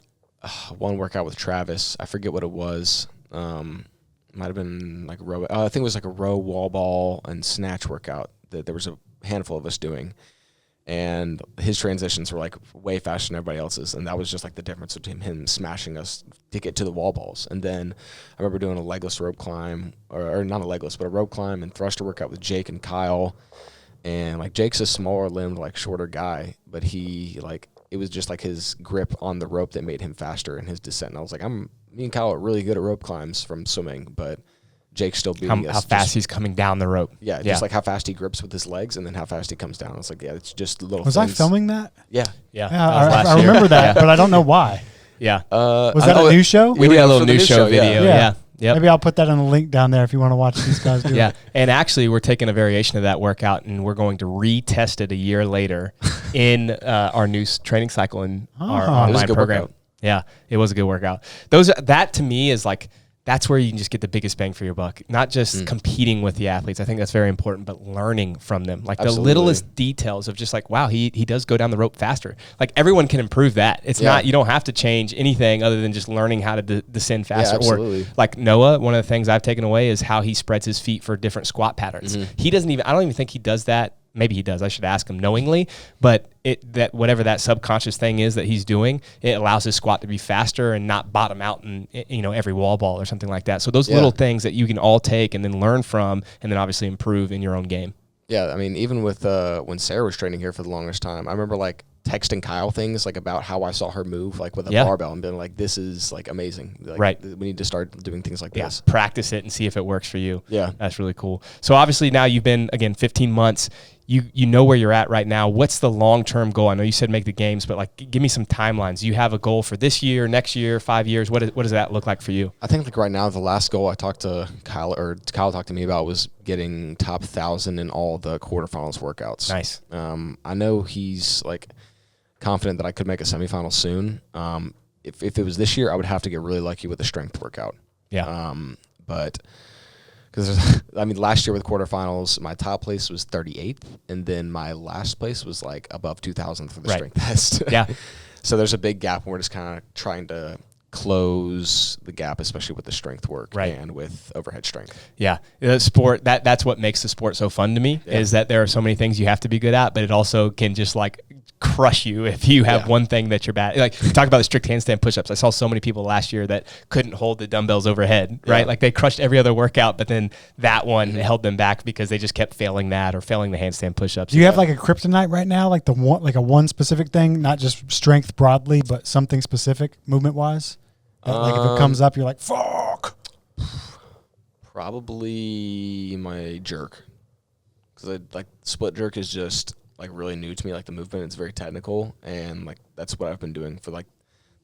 one workout with Travis. I forget what it was. Might have been like row. I think it was like a row, wall ball, and snatch workout that there was a handful of us doing, and his transitions were like way faster than everybody else's, and that was just like the difference between him smashing us to get to the wall balls. And then I remember doing a legless rope climb, or not a legless, but a rope climb and thruster workout with Jake and Kyle. And like Jake's a smaller limbed, like shorter guy, but he like it was just like his grip on the rope that made him faster in his descent. And I was like, me and Kyle are really good at rope climbs from swimming, but Jake's still beating us. How fast he's coming down the rope. Yeah, just like how fast he grips with his legs and then how fast he comes down. It's like, yeah, it's just little Was things. I filming that? Yeah. I remember that, but I don't know why. Yeah. Was that a new show? We did a little new show video. Yeah. Yep. Maybe I'll put that in the link down there if you want to watch these guys do it. And actually we're taking a variation of that workout and we're going to retest it a year later in our new training cycle in our online program. Workout. Yeah, it was a good workout. That to me is like, that's where you can just get the biggest bang for your buck. Not just competing with the athletes. I think that's very important, but learning from them. Like the littlest details of just like, wow, he does go down the rope faster. Like everyone can improve that. It's not, you don't have to change anything other than just learning how to descend faster. Or like Noah, one of the things I've taken away is how he spreads his feet for different squat patterns. I don't even think he does that. Maybe he does. I should ask him knowingly, but that whatever that subconscious thing is that he's doing, it allows his squat to be faster and not bottom out in every wall ball or something like that. So those little things that you can all take and then learn from, and then obviously improve in your own game. Yeah, I mean, even with when Sara was training here for the longest time, I remember like texting Kyle things like about how I saw her move like with a barbell and being like, this is like amazing. Like, right. We need to start doing things like this. Practice it and see if it works for you. Yeah. That's really cool. So obviously now you've been, again, 15 months. You know where you're at right now. What's the long-term goal? I know you said make the games, but like give me some timelines. Do you have a goal for this year, next year, 5 years? What does that look like for you? I think like right now the last goal I talked to Kyle talked to me about was getting top 1,000 in all the quarterfinals workouts. Nice. I know he's like confident that I could make a semifinal soon. If it was this year, I would have to get really lucky with a strength workout. Yeah. But because last year with quarterfinals, my top place was 38th, and then my last place was like above 2,000 for the strength test. Yeah. So there's a big gap, and we're just kind of trying to close the gap, especially with the strength work and with overhead strength. Yeah. The sport, that's what makes the sport so fun to me, is that there are so many things you have to be good at, but it also can just like crush you if you have one thing that you're bad. Like talk about the strict handstand push-ups. I saw so many people last year that couldn't hold the dumbbells overhead, right? Like they crushed every other workout, but then that one held them back because they just kept failing that or failing the handstand push-ups. Do you have like a kryptonite right now, like one specific thing, not just strength broadly, but something specific movement-wise? Like if it comes up, you're like, fuck. Probably my jerk, because like split jerk is just like really new to me. Like the movement, it's very technical, and like that's what I've been doing for like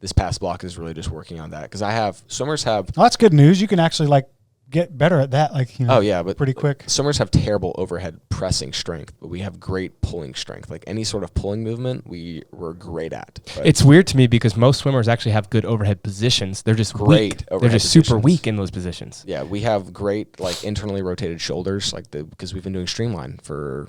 this past block is really just working on that because swimmers have. Well, that's good news. You can actually like get better at that. Like, you know, oh yeah, but pretty quick. Swimmers have terrible overhead pressing strength, but we have great pulling strength. Like any sort of pulling movement, we're great at. But it's weird to me because most swimmers actually have good overhead positions. They're just great. Weak. They're just super weak in those positions. Yeah, we have great like internally rotated shoulders, because we've been doing streamline for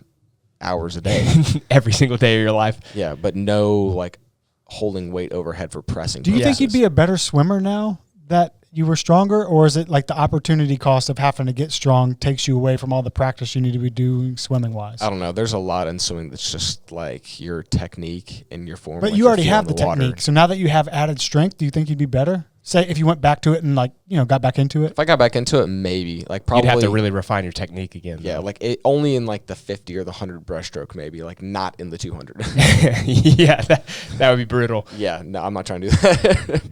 hours a day, every single day of your life. Yeah, but no like holding weight overhead for pressing. Do you think you'd be a better swimmer now that you were stronger, or is it like the opportunity cost of having to get strong takes you away from all the practice you need to be doing swimming wise? I don't know. There's a lot in swimming that's just like your technique and your form. But like you already have the water. technique. So now that you have added strength, do you think you'd be better? Say if you went back to it and like, you know, got back into it? If I got back into it, maybe. Like probably. You'd have to really refine your technique again. Yeah, like only in like the 50 or the 100 breaststroke, maybe. Like not in the 200. Yeah, that would be brutal. Yeah, no, I'm not trying to do that.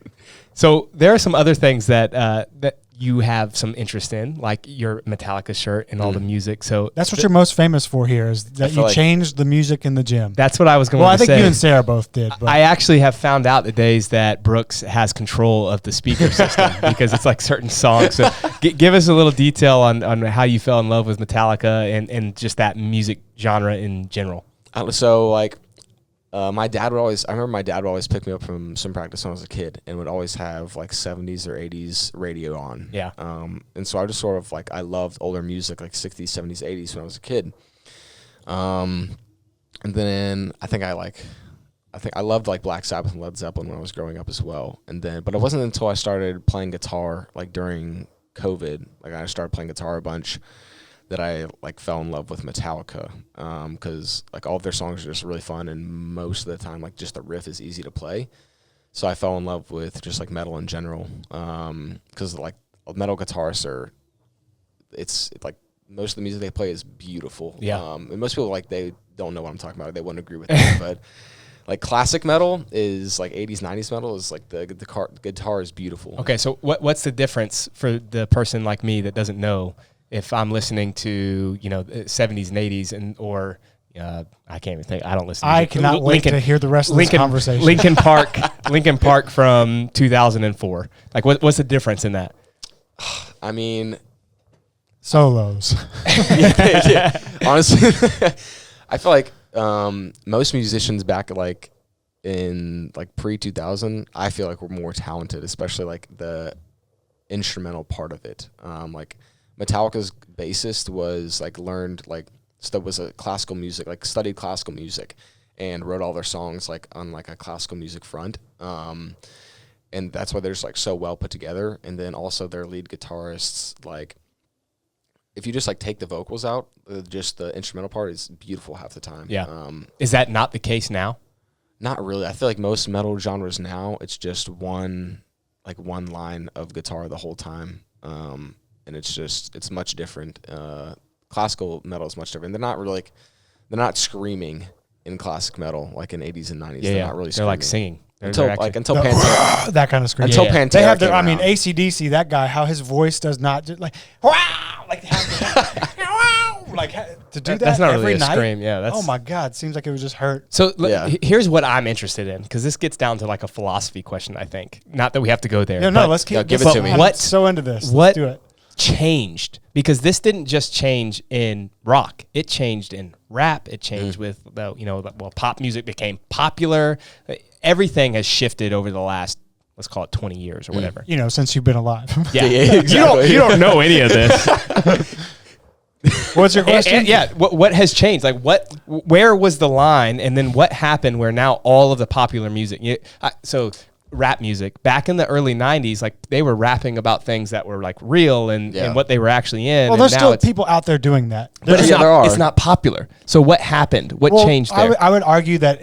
So there are some other things that you have some interest in, like your Metallica shirt and all the music. So that's what you're most famous for here, is that you changed the music in the gym. That's what I was going to say. Well, I think you and Sarah both did. But I actually have found out the days that Brooks has control of the speaker system because it's like certain songs. So give us a little detail on how you fell in love with Metallica and just that music genre in general. So like, I remember my dad would always pick me up from swim practice when I was a kid and would always have like 70s or 80s radio on. Yeah. And so I just sort of like, I loved older music, like 60s, 70s, 80s when I was a kid. And then I think I loved like Black Sabbath and Led Zeppelin when I was growing up as well. But it wasn't until I started playing guitar, like during COVID, like I started playing guitar a bunch, that I like fell in love with Metallica, because like all of their songs are just really fun, and most of the time like just the riff is easy to play. So I fell in love with just like metal in general, because like metal guitarists it's like most of the music they play is beautiful. Yeah. And most people like they don't know what I'm talking about. They wouldn't agree with that, but like classic metal is like 80s, 90s metal is like the guitar is beautiful. Okay, so what's the difference for the person like me that doesn't know? If I'm listening to, 70s and 80s or I can't even think. I don't listen. I cannot wait to hear the rest of this conversation. Linkin Park from 2004. Like, what's the difference in that? I mean, solos. yeah. Honestly, I feel like most musicians back like in like pre-2000, I feel like we're more talented, especially like the instrumental part of it. Like Metallica's bassist was like was a classical music, like studied classical music and wrote all their songs like on like a classical music front. And that's why they're just like so well put together. And then also their lead guitarists, like if you just like take the vocals out, just the instrumental part is beautiful half the time. Yeah. Is that not the case now? Not really. I feel like most metal genres now, it's just one line of guitar the whole time. And it's much different. Classical metal is much different. They're not screaming in classic metal like in 80s and 90s. They're not really screaming. They're like singing. Until Pantera. That kind of scream. Until Pantera. They have AC/DC, that guy, how his voice does not just like, wow, like to do that. That's not every really a night? scream. Yeah. That's, oh my God. Seems like it would just hurt. So here's what I'm interested in, because this gets down to like a philosophy question, I think. Not that we have to go there. No, let's keep give it to me. I'm so into this. Let's do it. Changed, because this didn't just change in rock, it changed in rap, it changed with pop music became popular. Everything has shifted over the last, let's call it 20 years or whatever, since you've been alive. Yeah, exactly. you don't know any of this. What's your question? What has changed? Like where was the line, and then what happened where now all of the popular music, so rap music back in the early 90s, like they were rapping about things that were like real and what they were actually in. Well, there's still people out there doing that. But it's not popular. So what happened? What changed there? I would argue that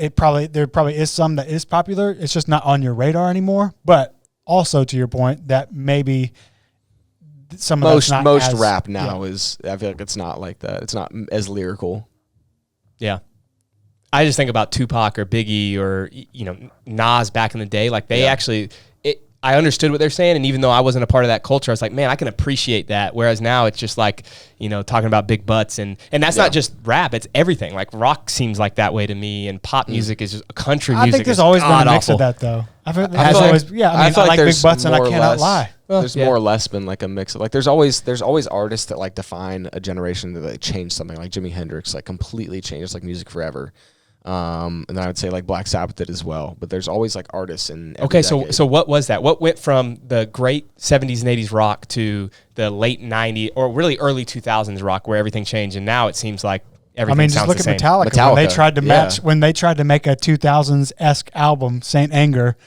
there probably is some that is popular. It's just not on your radar anymore. But also to your point that maybe some of most rap now is, I feel like it's not like that. It's not as lyrical. Yeah. I just think about Tupac or Biggie or Nas back in the day. Like they actually, I understood what they're saying, and even though I wasn't a part of that culture, I was like, man, I can appreciate that. Whereas now it's just like, talking about big butts, and that's not just rap; it's everything. Like rock seems like that way to me, and pop music is just country music. I think there's always been a mix of that, though. I feel like big butts, and I cannot lie. There's more or less been like a mix of like there's always artists that like define a generation that like change something. Like Jimi Hendrix like completely changed like music forever. And then I would say like Black Sabbath did as well, but there's always like artists in every decade. So what was that? What went from the great 70s and 80s rock to the late 90s or really early 2000s rock where everything changed, and now it seems like everything sounds the same? Just look at Metallica. When they tried to when they tried to make a 2000s-esque album, Saint Anger,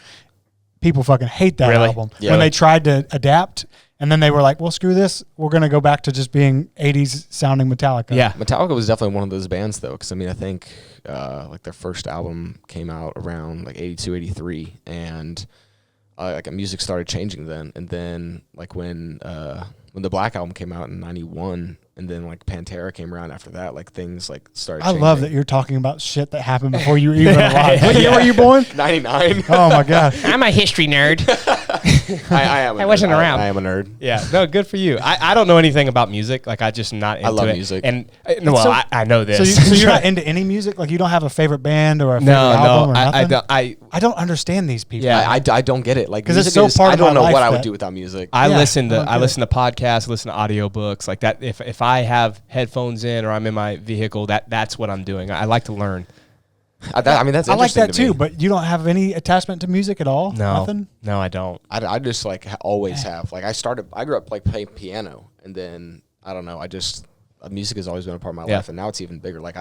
people fucking hate that album. Yeah. When they tried to adapt, and then they were like, well, screw this. We're going to go back to just being 80s sounding Metallica. Yeah. Metallica was definitely one of those bands, though, because, I think like their first album came out around like 82, 83, and like music started changing then. And then like when the Black Album came out in 91, and then like Pantera came around after that, like things like started changing. I love that you're talking about shit that happened before you were even alive. What year were you born? 99. Oh my God. I'm a history nerd. I am. I wasn't around. I am a nerd. Yeah. No, good for you. I don't know anything about music. Like I just not into it. I love music. And I know this. So you're not into any music? Like you don't have a favorite band or a favorite album or nothing? I don't understand these people. Yeah, I don't get it. Like because it's so part of my life. I don't know what I would do without music. I listen to podcasts, listen to audiobooks like that. If I have headphones in or I'm in my vehicle, that's what I'm doing. I like to learn. That's interesting. I like that too, but you don't have any attachment to music at all? No. Nothing? No, I don't. I just like always have. Like I grew up like playing piano, and then I don't know. Music has always been a part of my life, and now it's even bigger. Like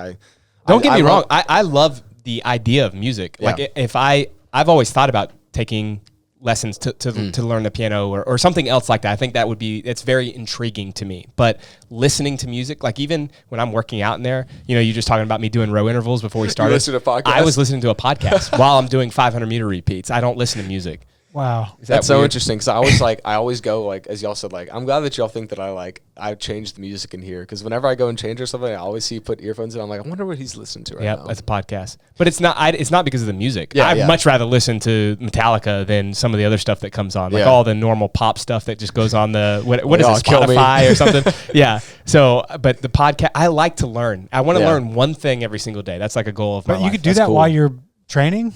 don't get me wrong. I love the idea of music. Yeah. Like if I've always thought about taking lessons to learn the piano or something else like that. I think it's very intriguing to me. But listening to music, like even when I'm working out in there, you're just talking about me doing row intervals before we started. You listen to podcasts? I was listening to a podcast while I'm doing 500 meter repeats. I don't listen to music. Wow. That's so interesting. Because I always go like, as y'all said, like, I'm glad that y'all think that I changed the music in here. Because whenever I go and change or something, I always see you put earphones in. I'm like, I wonder what he's listening to right now. Yeah, that's a podcast. But it's not because of the music. Yeah, I'd much rather listen to Metallica than some of the other stuff that comes on. Like all the normal pop stuff that just goes on the, what is it, Spotify or something? Yeah. So, but the podcast, I like to learn. I want to learn one thing every single day. That's like a goal of my life. But you could do that while you're training?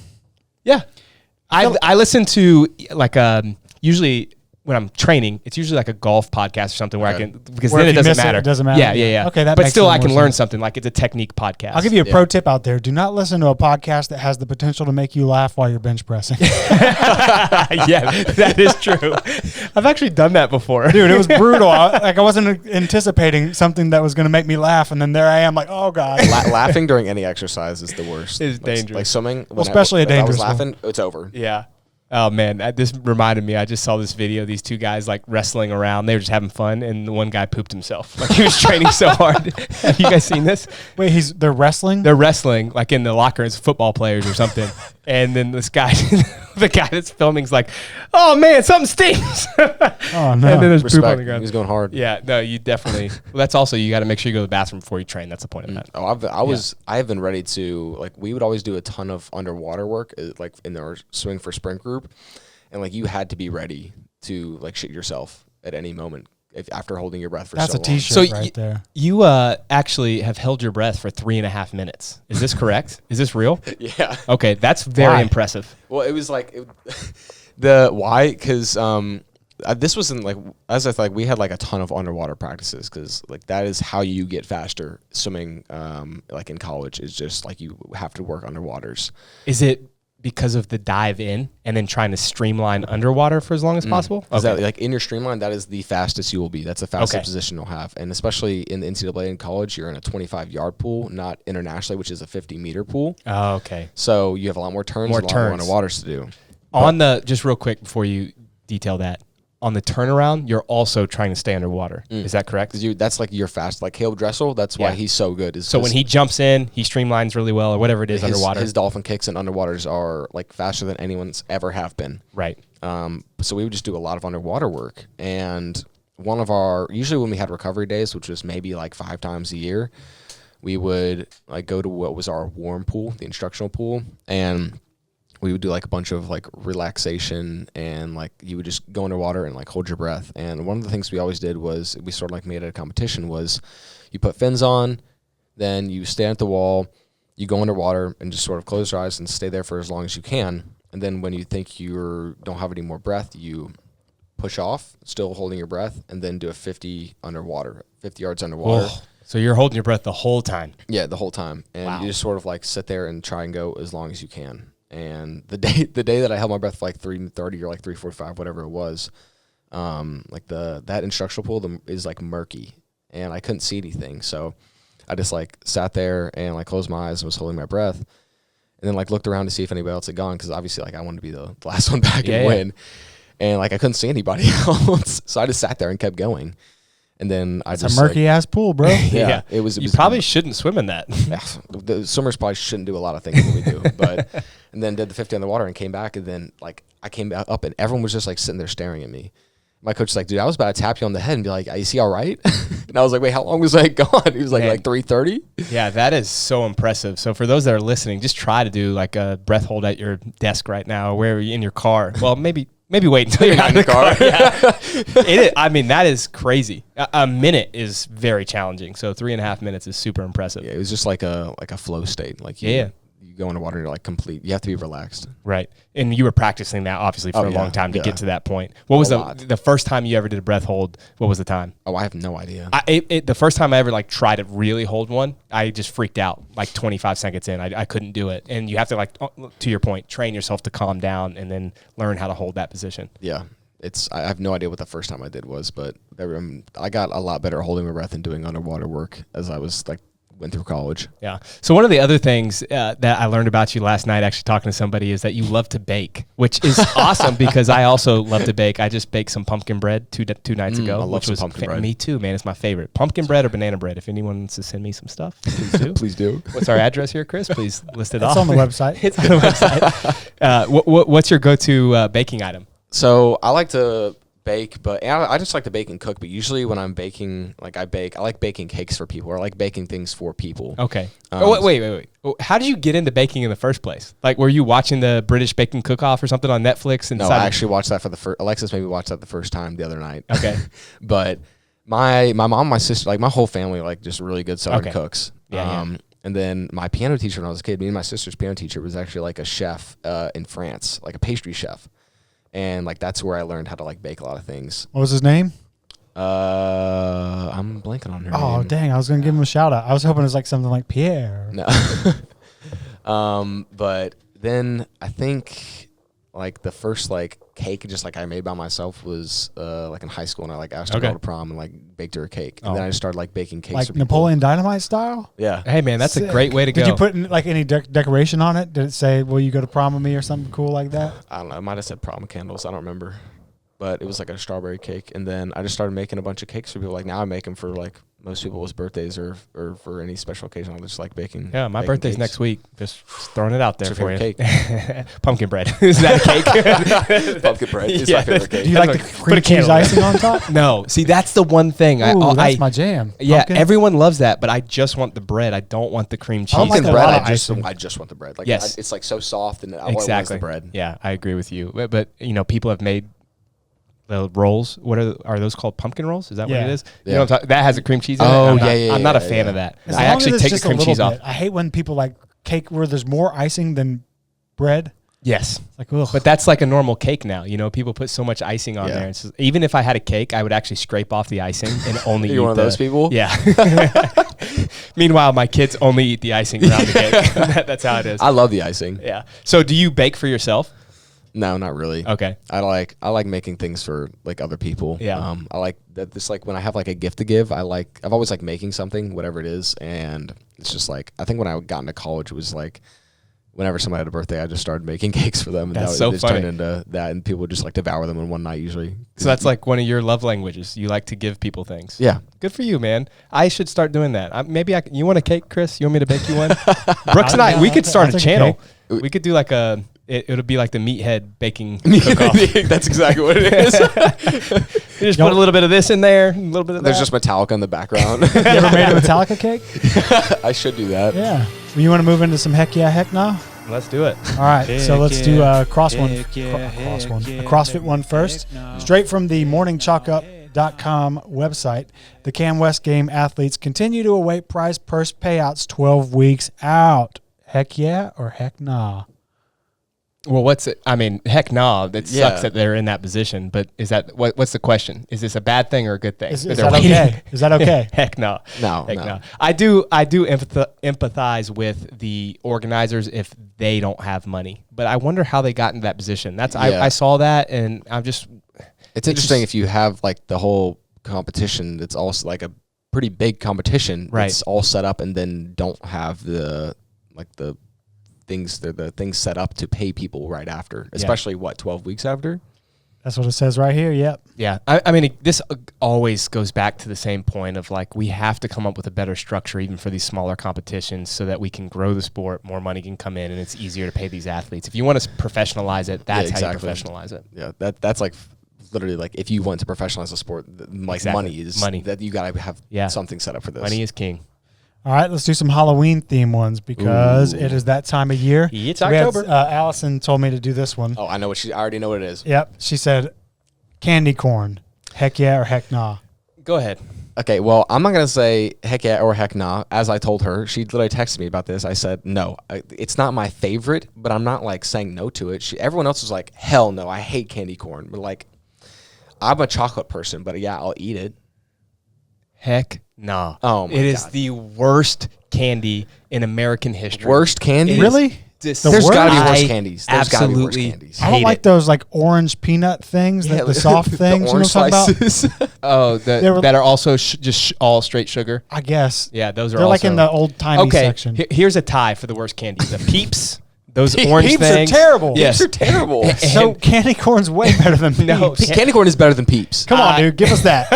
Yeah. I listen to like usually when I'm training, it's usually like a golf podcast or something where I can, because then it doesn't matter. It doesn't matter. Yeah. Okay, but still I can learn something. Like it's a technique podcast. I'll give you a pro tip out there. Do not listen to a podcast that has the potential to make you laugh while you're bench pressing. Yeah, that is true. I've actually done that before. Dude, it was brutal. I wasn't anticipating something that was going to make me laugh, and then there I am like, oh God. Laughing during any exercise is the worst. It's dangerous. Like swimming. Especially a dangerous one. I was laughing, it's over. Yeah. Oh man, this reminded me. I just saw this video. These two guys like wrestling around. They were just having fun, and the one guy pooped himself. Like he was training so hard. Have you guys seen this? Wait, they're wrestling? They're wrestling like in the locker rooms, football players or something. And then this guy, the guy that's filming is like, "Oh man, something stinks." Oh no! And then there's poop on the ground. He was going hard. Yeah, no, you definitely. Well, that's also you got to make sure you go to the bathroom before you train. That's the point of that. Oh, I have been ready to like. We would always do a ton of underwater work, like in our swing for sprint group. And like you had to be ready to like shit yourself at any moment after holding your breath for so long. That's a t-shirt right there. You actually have held your breath for 3.5 minutes. Is this correct? Is this real? Yeah. Okay, that's very impressive. Well, it was like why? Because this wasn't like, as I thought, we had like a ton of underwater practices because like that is how you get faster swimming. Like in college is just like you have to work underwaters. Is it because of the dive in and then trying to streamline underwater for as long as possible? Okay. That, like in your streamline, that is the fastest you will be. That's the fastest position you'll have. And especially in the NCAA in college, you're in a 25-yard pool, not internationally, which is a 50-meter pool. Oh, okay. So you have a lot more turns, a lot more underwaters to do. Just real quick before you detail that, on the turnaround, you're also trying to stay underwater. Is that correct? That's like you're fast. Like Caleb Dressel, that's why he's so good. So when he jumps in, he streamlines really well or whatever it is underwater. His dolphin kicks and underwaters are like faster than anyone's ever have been. Right. So we would just do a lot of underwater work. And usually when we had recovery days, which was maybe like 5 times a year, we would like go to what was our warm pool, the instructional pool, and we would do like a bunch of like relaxation, and like you would just go underwater and like hold your breath. And one of the things we always did was we sort of like made it a competition was you put fins on, then you stand at the wall, you go underwater and just sort of close your eyes and stay there for as long as you can. And then when you think you don't have any more breath, you push off, still holding your breath, and then do a 50 yards underwater. Oh, so you're holding your breath the whole time? Yeah, the whole time. And you just sort of like sit there and try and go as long as you can. And the day that I held my breath for like 3:30 or like 3:45, whatever it was, like that instructional pool is like murky, and I couldn't see anything. So I just like sat there and like closed my eyes and was holding my breath, and then like looked around to see if anybody else had gone, because obviously like I wanted to be the last one back and win. And like I couldn't see anybody else, so I just sat there and kept going. And then it's a murky ass pool, bro. Yeah, it was. You probably shouldn't swim in that. Yeah, the swimmers probably shouldn't do a lot of things that we do, but and then did the 50 on the water and came back, and then like I came up and everyone was just like sitting there staring at me. My coach was like, "Dude, I was about to tap you on the head and be like, is he all right?" And I was like, "Wait, how long was I gone?" He was like, "Like 3:30." Yeah, that is so impressive. So for those that are listening, just try to do like a breath hold at your desk right now, or wherever you're in your car. Well, maybe wait until you're not in the car. Yeah. It is, I mean, that is crazy. A minute is very challenging. So 3.5 minutes is super impressive. Yeah, it was just like a flow state. Like you go in the water and you're like complete. You have to be relaxed. Right. And you were practicing that obviously for a long time to get to that point. What was the first time you ever did a breath hold? What was the time? Oh, I have no idea. The first time I ever like tried to really hold one, I just freaked out like 25 seconds in. I couldn't do it. And you have to, like, to your point, train yourself to calm down and then learn how to hold that position. Yeah. I have no idea what the first time I did was, but I got a lot better at holding my breath and doing underwater work as I was like went through college. Yeah. So one of the other things that I learned about you last night, actually talking to somebody, is that you love to bake, which is awesome because I also love to bake. I just baked some pumpkin bread two nights ago. I love some pumpkin bread. Me too, man. It's my favorite. Pumpkin bread or banana bread. If anyone wants to send me some stuff, please do. Please do. What's our address here, Chris? Please list it off. It's on the website. It's on the website. What's your go-to baking item? So I like to bake, but I just like to bake and cook. But usually when I'm baking, like I like baking cakes for people, or I like baking things for people. Okay. Wait. How did you get into baking in the first place? Like, were you watching the British Baking Cook-Off or something on Netflix? And no, I actually watched that for the first. Alexis maybe watched that the first time the other night. Okay. But my mom, my sister, like my whole family, like just really good Southern cooks. Yeah. And then my piano teacher when I was a kid, me and my sister's piano teacher was actually like a chef in France, like a pastry chef. And like that's where I learned how to like bake a lot of things. What was his name? I'm blanking on her name. Oh dang! I was gonna give him a shout out. I was hoping it was like something like Pierre. No. But then I think like the first like cake just like I made by myself was like in high school, and I like asked her to go to prom and like baked her a cake. And then I just started like baking cakes like for people. Napoleon Dynamite style. Yeah. Hey man, that's a great way to go. Did you put like any decoration on it? Did it say, "Will you go to prom with me" or something cool like that? I don't know. It might have said prom candles. I don't remember. But it was like a strawberry cake. And then I just started making a bunch of cakes for people. Like now I make them for like most people's birthdays or for any special occasion. I just like baking. Yeah, my birthday's cakes next week. Just throwing it out there for you. Cake? Pumpkin bread. Is that a cake? Pumpkin bread is my favorite cake. Do you like the cream cheese icing on top? No. See, that's the one thing. That's my jam. Yeah, everyone loves that, but I just want the bread. I don't want the cream cheese. Pumpkin bread, I just want the bread. Like yes. It's like so soft, and I want the bread. Yeah, I agree with you. But you know, people have made the rolls. What are those called? Pumpkin rolls? Is that what it is? Yeah. You know, that has a cream cheese in it. I'm not a fan of that. I actually take the cream cheese off. I hate when people like cake where there's more icing than bread. Yes. Like, ugh. But that's like a normal cake now. You know, people put so much icing on there. It's even if I had a cake, I would actually scrape off the icing and only eat You're one of those people? Yeah. Meanwhile, my kids only eat the icing around the cake. That's how it is. I love the icing. Yeah. So do you bake for yourself? No, not really. Okay. I like making things for like other people. Yeah. I like that. This like when I have like a gift to give. I've always like making something, whatever it is, and it's just like I think when I got into college, it was like whenever somebody had a birthday, I just started making cakes for them. And that's so funny. Turned into that, and people would just like devour them in one night usually. So that's like one of your love languages. You like to give people things. Yeah. Good for you, man. I should start doing that. You want a cake, Chris? You want me to bake you one? Brooks and I, we could start a channel. We could do like a. It'll be like the meathead baking cook-off. That's exactly what it is. You just put a little bit of this in there, a little bit of There's that. just Metallica in the background. You ever made a Metallica cake? I should do that. Yeah. Well, you want to move into some heck yeah, heck no? Let's do it. All right, so let's do a CrossFit one first. Straight from the morningchalkup.com website, the Cam West game athletes continue to await prize purse payouts 12 weeks out. Heck yeah or heck nah? Well, what's it? I mean, heck nah. That sucks that they're in that position. But is that what's the question? Is this a bad thing or a good thing? Is that okay? Is that okay? Heck nah. No, heck no. I do empathize with the organizers if they don't have money. But I wonder how they got into that position. I saw that, and I'm just. It's interesting if you have like the whole competition. It's also like a pretty big competition. Right. It's all set up, and then don't have the things set up to pay people right after, especially 12 weeks after. That's what it says right here. Yep. Yeah. I mean, this always goes back to the same point of like, we have to come up with a better structure even for these smaller competitions so that we can grow the sport, more money can come in, and it's easier to pay these athletes. If you want to professionalize it, that's how you professionalize it. Yeah. That's like literally like if you want to professionalize the sport, like money that you got to have something set up for this. Money is king. All right, let's do some Halloween theme ones because it is that time of year. It's October. Allison told me to do this one. Oh, I already know what it is. Yep. She said candy corn. Heck yeah or heck nah? Go ahead. Okay, well, I'm not going to say heck yeah or heck nah. As I told her, she literally texted me about this. I said, no, it's not my favorite, but I'm not like saying no to it. Everyone else was like, hell no, I hate candy corn. But like, I'm a chocolate person, but yeah, I'll eat it. Heck nah. Oh my God. It is the worst candy in American history. Worst candy? Really? There's got to be worse candies. There's got to be worse candies. I don't like those like orange peanut things, the soft things. The orange slices. That are also just all straight sugar. I guess. Yeah, those are. They're like in the old timey section. Here's a tie for the worst candy: the Peeps. Those orange Peeps things are terrible. Yes. Peeps are terrible. So candy corn's way better than Peeps. No, candy corn is better than Peeps. Come on, dude, give us that.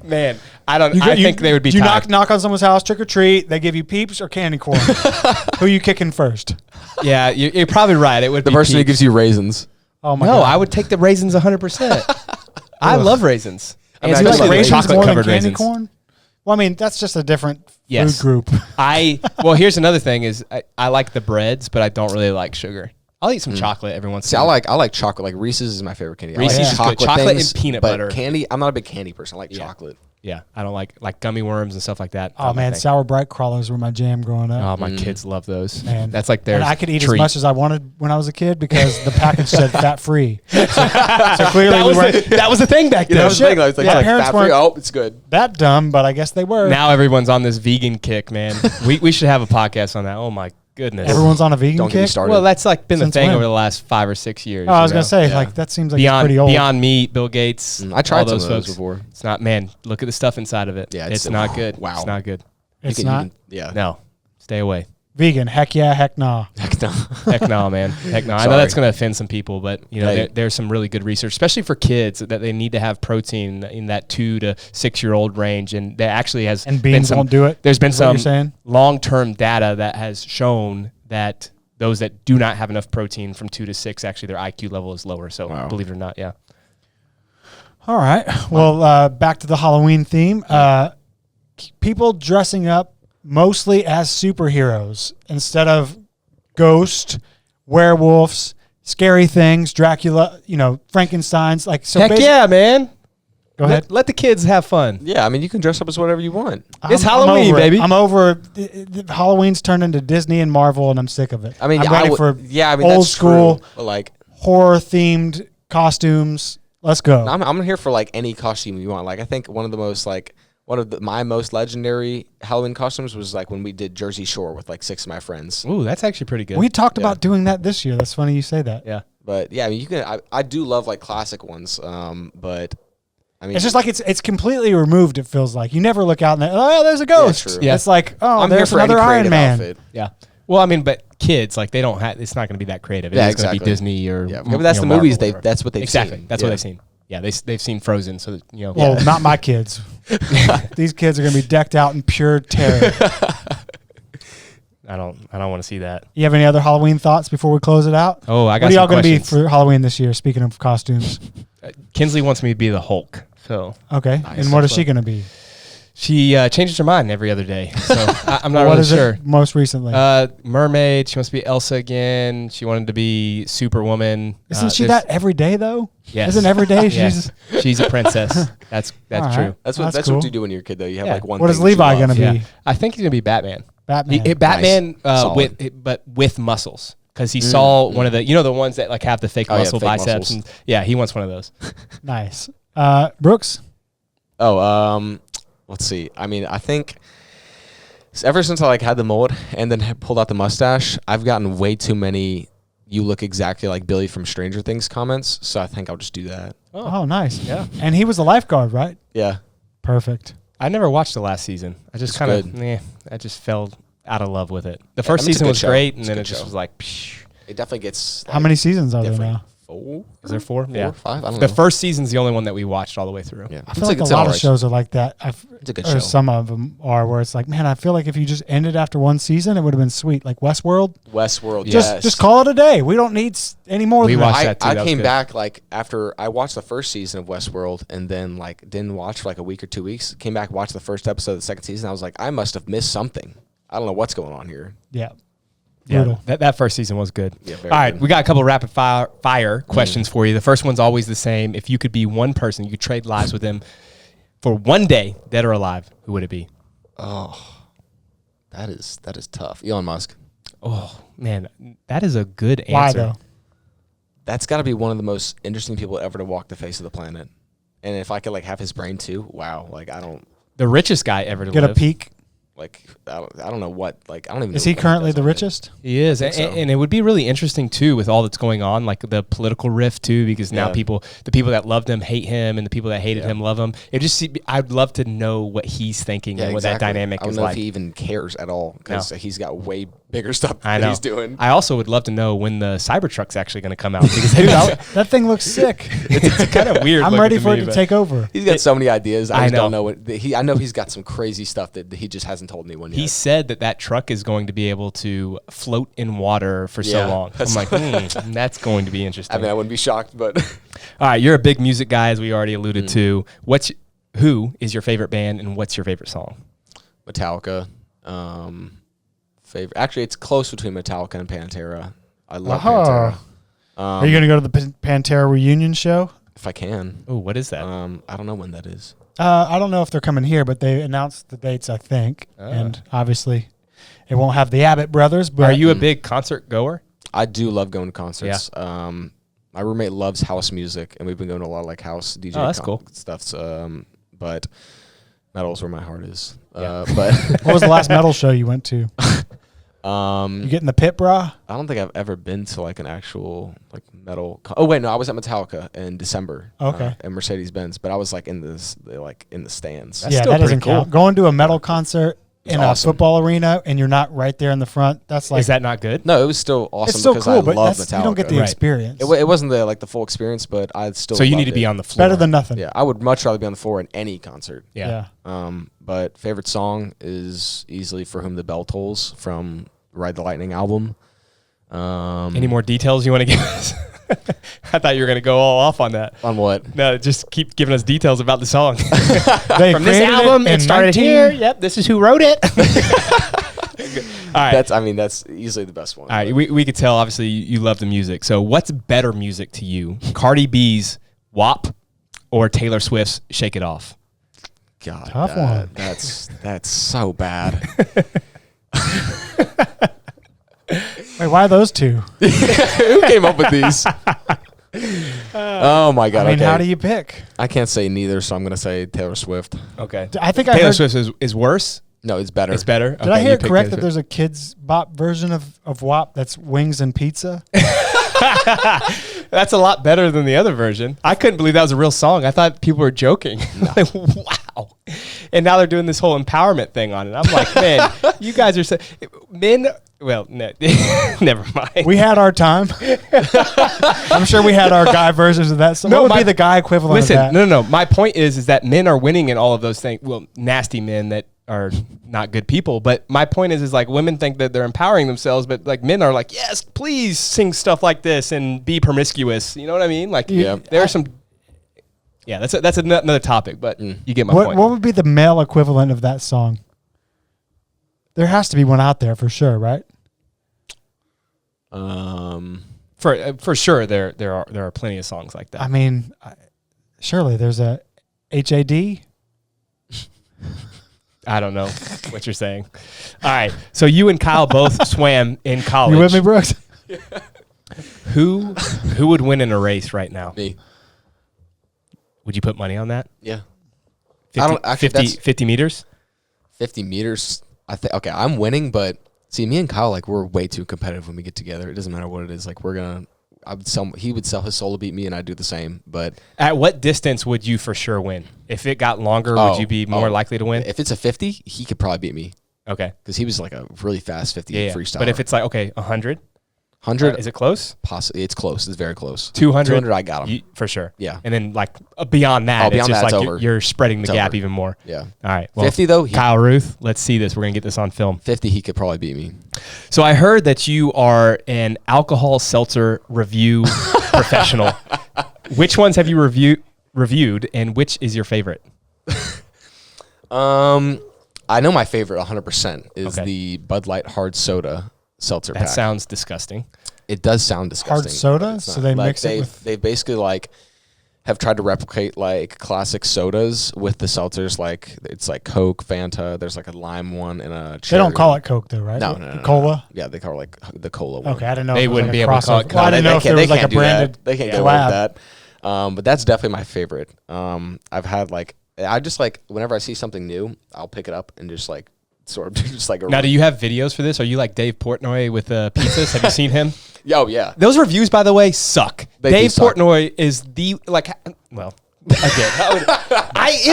Man, I think they would be. You knock on someone's house, trick or treat. They give you Peeps or candy corn. Who you kicking first? Yeah, you're probably right. It would be the person Peeps. who gives you raisins. Oh my God! No, I would take the raisins 100%. I love raisins. Do you like raisins more than candy corn? Well, I mean, that's just a different food group. Well, here's another thing: is I like the breads, but I don't really like sugar. I'll eat some chocolate every once in a while. I like chocolate. Like Reese's is my favorite candy. Reese's is good. Chocolate and peanut butter. Candy, I'm not a big candy person. I like chocolate. Yeah, I don't like gummy worms and stuff like that. Oh man, sour bright crawlers were my jam growing up. Oh, my kids love those. Man, that's like their and I could eat treat. as much as I wanted when I was a kid because the package said fat free. So clearly that was the thing back then. That was the thing. Like, my parents weren't it's good. That dumb, but I guess they were. Now everyone's on this vegan kick, man. we should have a podcast on that. Oh my goodness. Everyone's on a vegan Don't kick? Get me started. Well, that's like been Since the thing when? over the last 5 or 6 years. Oh, I was going to say, like, that seems like it's pretty old. Beyond Meat, Bill Gates. I tried all those some of those folks before. It's not, man, look at the stuff inside of it. Yeah, it's not good. Wow. It's not good. It's not? Yeah. No. Stay away. Vegan. Heck yeah, heck nah. Heck no. Heck no, man. Heck no. I know that's going to offend some people, but you know, there's some really good research, especially for kids, that they need to have protein in that 2 to 6 year old range, and there actually has and beans won't do it. There's been some long-term data that has shown that those that do not have enough protein from 2 to 6, actually their IQ level is lower. So believe it or not, yeah. All right. Well, back to the Halloween theme. People dressing up mostly as superheroes instead of ghosts, werewolves, scary things, Dracula, Frankenstein's. Like, so heck yeah, man. Go ahead. Let the kids have fun. Yeah, I mean, you can dress up as whatever you want. It's Halloween, baby. I'm over it. Halloween's turned into Disney and Marvel, and I'm sick of it. I mean, I'm ready for old school, like horror-themed costumes. Let's go. I'm here for like any costume you want. Like, I think one of my most legendary Halloween costumes was like when we did Jersey Shore with like 6 of my friends. Ooh, that's actually pretty good. We talked about doing that this year. That's funny you say that. Yeah. But yeah, I mean, you can. I do love like classic ones. But I mean, it's just like it's completely removed. It feels like you never look out and there's a ghost. Yeah, it's like I'm there's another Iron Man. Outfit. Yeah. Well, I mean, but kids like they don't have. It's not going to be that creative. It's going to be Disney or but that's the movies. That's what they've exactly. seen. That's what they've seen. Yeah, they've seen Frozen, so Well, not my kids. These kids are going to be decked out in pure terror. I don't want to see that. You have any other Halloween thoughts before we close it out? Oh, I got. What are y'all going to be for Halloween this year? Speaking of costumes, Kinsley wants me to be the Hulk. So okay, nice. and what is she going to be? She changes her mind every other day, so I'm not What really is sure. it most recently? Mermaid. She wants to be Elsa again. She wanted to be Superwoman. Isn't she that every day though? Yes. Isn't every day she's a princess. That's All true. right. That's cool. what you do when you're a kid though. You have Yeah. like one. What is thing that you Levi love. gonna be? Yeah, I think he's gonna be Batman. Batman. Batman Solid. with muscles. Because he saw one of the, the ones that like have the fake muscle fake biceps. muscles. And, he wants one of those. Nice. Brooks? Let's see. I mean, I think ever since I like had the mullet and then pulled out the mustache, I've gotten way too many "you look exactly like Billy from Stranger Things" comments. So I think I'll just do that. Oh, nice. Yeah. And he was a lifeguard, right? Yeah. Perfect. I never watched the last season. I just kind of, I just fell out of love with it. The first I mean, season was show. great, and It's then a it good just show. was like, psh. It definitely gets. How many seasons are there different. now? 4? Is there 4? 4 Yeah. or 5? I don't The know. first season's the only one that we watched all the way through. Yeah. I feel like a lot of shows are like that. It's a good or show. some of them are where it's like, man, I feel like if you just ended after one season, it would have been sweet. Like Westworld. Yes. Just call it a day. We don't need any more We than watched that. that too. I That was came good. back like after I watched the first season of Westworld and then like didn't watch for like a week or 2 weeks. Came back, watched the first episode of the second season. I was like, I must have missed something. I don't know what's going on here. Yeah. Yeah, Brutal. that first season was good. Yeah, All right, good. we got a couple rapid fire questions for you. The first one's always the same. If you could be one person, you could trade lives with them for one day, dead or alive, who would it be? Oh, that is tough. Elon Musk. Oh, man, that is a good answer. Why though? That's got to be one of the most interesting people ever to walk the face of the planet. And if I could like have his brain too, wow! Like I don't The richest guy ever to Get live. a peek. like I don't know what like I don't even. Is know he what currently does the on it. richest? He is, think so. and it would be really interesting too with all that's going on, like the political rift too, because now Yeah. the people that loved him hate him, and the people that hated Yeah. him love him. I'd love to know what he's thinking and what that dynamic I don't is know like. if he even cares at all because he's got way bigger stuff I that know. he's doing. I also would love to know when the Cybertruck's actually going to come out because they That thing looks sick. it's kind of weird. I'm looking ready for me, it to but take over. He's got so many ideas. I I just don't know. know what I know. He's got some crazy stuff that he just hasn't told anyone yet. He said that truck is going to be able to float in water for so Yeah, long. I'm like, that's going to be interesting. I mean, I wouldn't be shocked, but All right, you're a big music guy, as we already alluded to. Who is your favorite band, and what's your favorite song? Metallica. Favorite. Actually, it's close between Metallica and Pantera. I love Uh-huh. Pantera. Are you going to go to the Pantera reunion show? If I can. Oh, what is that? I don't know when that is. I don't know if they're coming here, but they announced the dates, I think. And obviously, it won't have the Abbott brothers. But Are you a big concert goer? I do love going to concerts. My roommate loves house music, and we've been going to a lot of like house DJ that's cool. stuff. But metal's where my heart is. Yeah. But what was the last metal show you went to? You get in the pit, brah? I don't think I've ever been to like an actual like metal. Oh wait, no, I was at Metallica in December. Okay. At Mercedes-Benz, but I was like in the stands. That's yeah, still that doesn't pretty cool. count. Going to a metal concert in awesome. a football arena and you're not right there in the front, that's like... Is that not good? No, it was still awesome it's still because cool, I but love that's, Metallica. you don't get the Right. experience. It wasn't the full experience, but I still. So you need loved to be it. on the floor. Better than nothing. Yeah, I would much rather be on the floor in any concert. Yeah. But favorite song is easily "For Whom the Bell Tolls" from Ride the Lightning album. Any more details you want to give us? I thought you were going to go all off on that. On what? No, just keep giving us details about the song. They From this created album, in it started 19 here. Yep, this is who wrote it. All right. That's easily the best one. All right, we could tell, obviously, you love the music. So what's better music to you? Cardi B's WAP or Taylor Swift's Shake It Off? God, Tough one. That's so bad. Wait, why those two? Who came up with these? Oh my God! I mean, okay. how do you pick? I can't say neither, so I'm gonna say Taylor Swift. Okay. I think I Taylor heard... Swift is worse? No, it's better. It's better? Did I hear it correct that there's a kids' bop version of WAP that's wings and pizza? That's a lot better than the other version. I couldn't believe that was a real song. I thought people were joking. Like, wow. And now they're doing this whole empowerment thing on it. I'm like, man, you guys are men. Well, no, never mind. We had our time. I'm sure we had our guy versions of that. So what would be the guy equivalent of that? No. My point is that men are winning in all of those things. Well, nasty men that are not good people. But my point is like women think that they're empowering themselves, but like men are like, yes, please sing stuff like this and be promiscuous. You know what I mean? Like, Yeah. there are some. Yeah, that's another topic, but you get my point. What would be the male equivalent of that song? There has to be one out there for sure, right? For sure, there are plenty of songs like that. I mean, surely there's a HAD. I don't know what you're saying. All right, so you and Kyle both swam in college. You with me, Brooks? Who would win in a race right now? Me. Would you put money on that? Yeah. 50 meters? 50 meters. I think. Okay, I'm winning, but see, me and Kyle, like, we're way too competitive when we get together. It doesn't matter what it is. Like, he would sell his soul to beat me, and I'd do the same. But at what distance would you for sure win? If it got longer, would you be more likely to win? If it's a 50, he could probably beat me. Okay. Because he was like a really fast 50 freestyle. But if it's like, okay, 100? 100? Is it close? Possibly. It's close. It's very close. 200? 200, I got him. For sure. Yeah. And then, like, beyond that, beyond it's just that, like it's you're spreading the gap over. even more. Yeah. All right. Well, 50, though? Kyle Ruth, let's see this. We're going to get this on film. 50, he could probably beat me. So I heard that you are an alcohol seltzer review professional. Which ones have you reviewed, and which is your favorite? I know my favorite 100% is the Bud Light Hard Soda seltzer pack. That sounds disgusting. It does sound disgusting. Hard soda? So they mix it with... They basically, like, have tried to replicate, like, classic sodas with the seltzers. Like, it's like Coke, Fanta. There's, like, a lime one and a cherry. They don't call it Coke, though, right? No. Cola? Yeah, they call it, like, the cola one. Okay, I didn't know. They wouldn't be able to call it Coke. I didn't know if there was, like, a branded They can't get away with that. But that's definitely my favorite. I've had, like... I just, like, whenever I see something new, I'll pick it up and just, like, sort of just, like... Now, do you have videos for this? Are you like Dave Portnoy with pizzas? Have you seen him? Oh, yeah. Those reviews, by the way, suck. Dave Portnoy is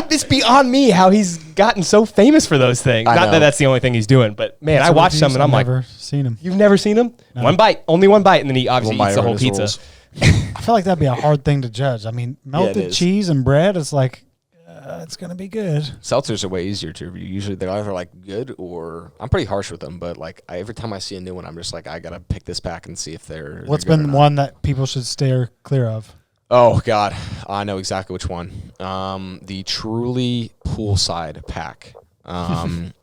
it's beyond me how he's gotten so famous for those things. Not that that's the only thing he's doing, but, man, I watched some and I'm like... I've never seen him. You've never seen him? No. One bite, only one bite, and then he obviously eats the whole pizza. I feel like that'd be a hard thing to judge. I mean, melted cheese and bread is like... it's going to be good. Seltzers are way easier to review. Usually they're either like good or I'm pretty harsh with them, but like every time I see a new one, I'm just like, I got to pick this pack and see if they're What's been one that people should steer clear of? Oh, God. I know exactly which one. The Truly Poolside pack.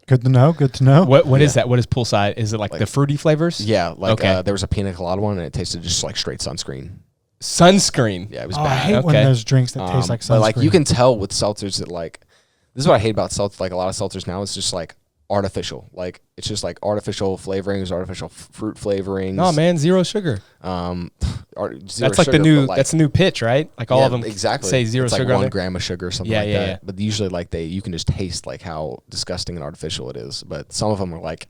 Good to know. Good to know. What is that? What is Poolside? Is it like the fruity flavors? Yeah. Like there was a pina colada one and it tasted just like straight sunscreen. Sunscreen. Yeah, it was bad. I hate when there's drinks that taste like sunscreen. But like you can tell with seltzers that like this is what I hate about seltzer. Like a lot of seltzers now, it's just like artificial. Like it's just like artificial flavorings, artificial fruit flavorings. No, man, zero sugar. That's like the new. That's the new pitch, right? Like all of them exactly say zero it's sugar. Like 1 gram of sugar or something like that. Yeah. But usually, like you can just taste like how disgusting and artificial it is. But some of them are like,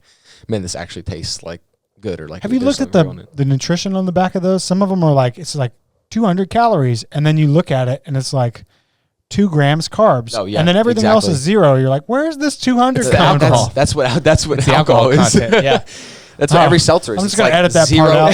man, this actually tastes like good. Or like, have you looked at the nutrition on the back of those? Some of them are like it's like 200 calories, and then you look at it and it's like 2 grams carbs. Oh, yeah, and then everything else is zero. You're like, where's this 200 alcohol? That's what the alcohol is. Content, yeah. That's what every seltzer is. I'm just going to edit that part out.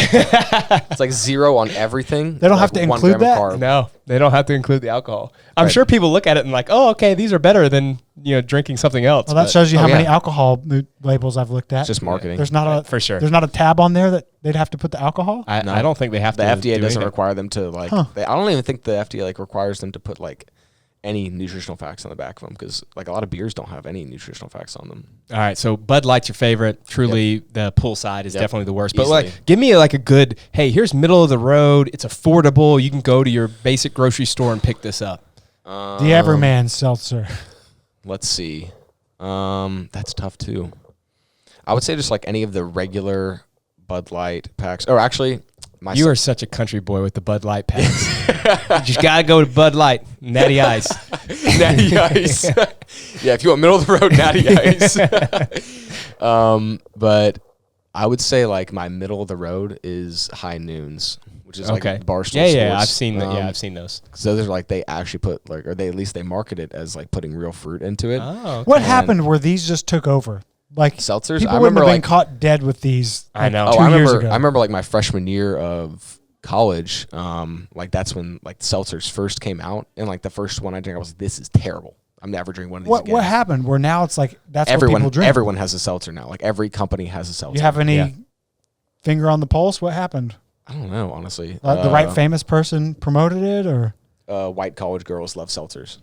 It's like zero on everything. They don't have to include that? No, they don't have to include the alcohol. I'm sure people look at it and like, oh, okay, these are better than drinking something else. Well, that shows you how many alcohol labels I've looked at. It's just marketing. There's not for sure. There's not a tab on there that they'd have to put the alcohol? I don't think they have to. The FDA doesn't require them to like. I don't even think the FDA like requires them to put like any nutritional facts on the back of them because like a lot of beers don't have any nutritional facts on them. All right, so Bud Light's your favorite. Truly, the Poolside is definitely the worst. But Easily. like, give me like a good. Hey, here's middle of the road. It's affordable. You can go to your basic grocery store and pick this up. The Everman Seltzer. Let's see. That's tough too. I would say just like any of the regular Bud Light packs. Or actually, you are such a country boy with the Bud Light packs. You just gotta go to Bud Light, Natty Ice. Natty Ice. Yeah, if you want middle of the road, Natty Ice. But I would say like my middle of the road is High Noons, which is like Barstool Sports. Yeah, I've seen that. I've seen those. So they're like they actually put like, or they at least they market it as like putting real fruit into it. Oh, okay. What happened where these just took over? Like seltzers, people wouldn't have been caught dead with these. I know. 2 years ago. I remember like my freshman year of college. Like that's when like seltzers first came out, and like the first one I drank, I was like, this is terrible. I'm never drinking one of these again. What happened? Where now it's like that's everyone, what people drink. Everyone has a seltzer now. Like every company has a seltzer. You have any finger on the pulse? What happened? I don't know, honestly. The right famous person promoted it, or white college girls love seltzers.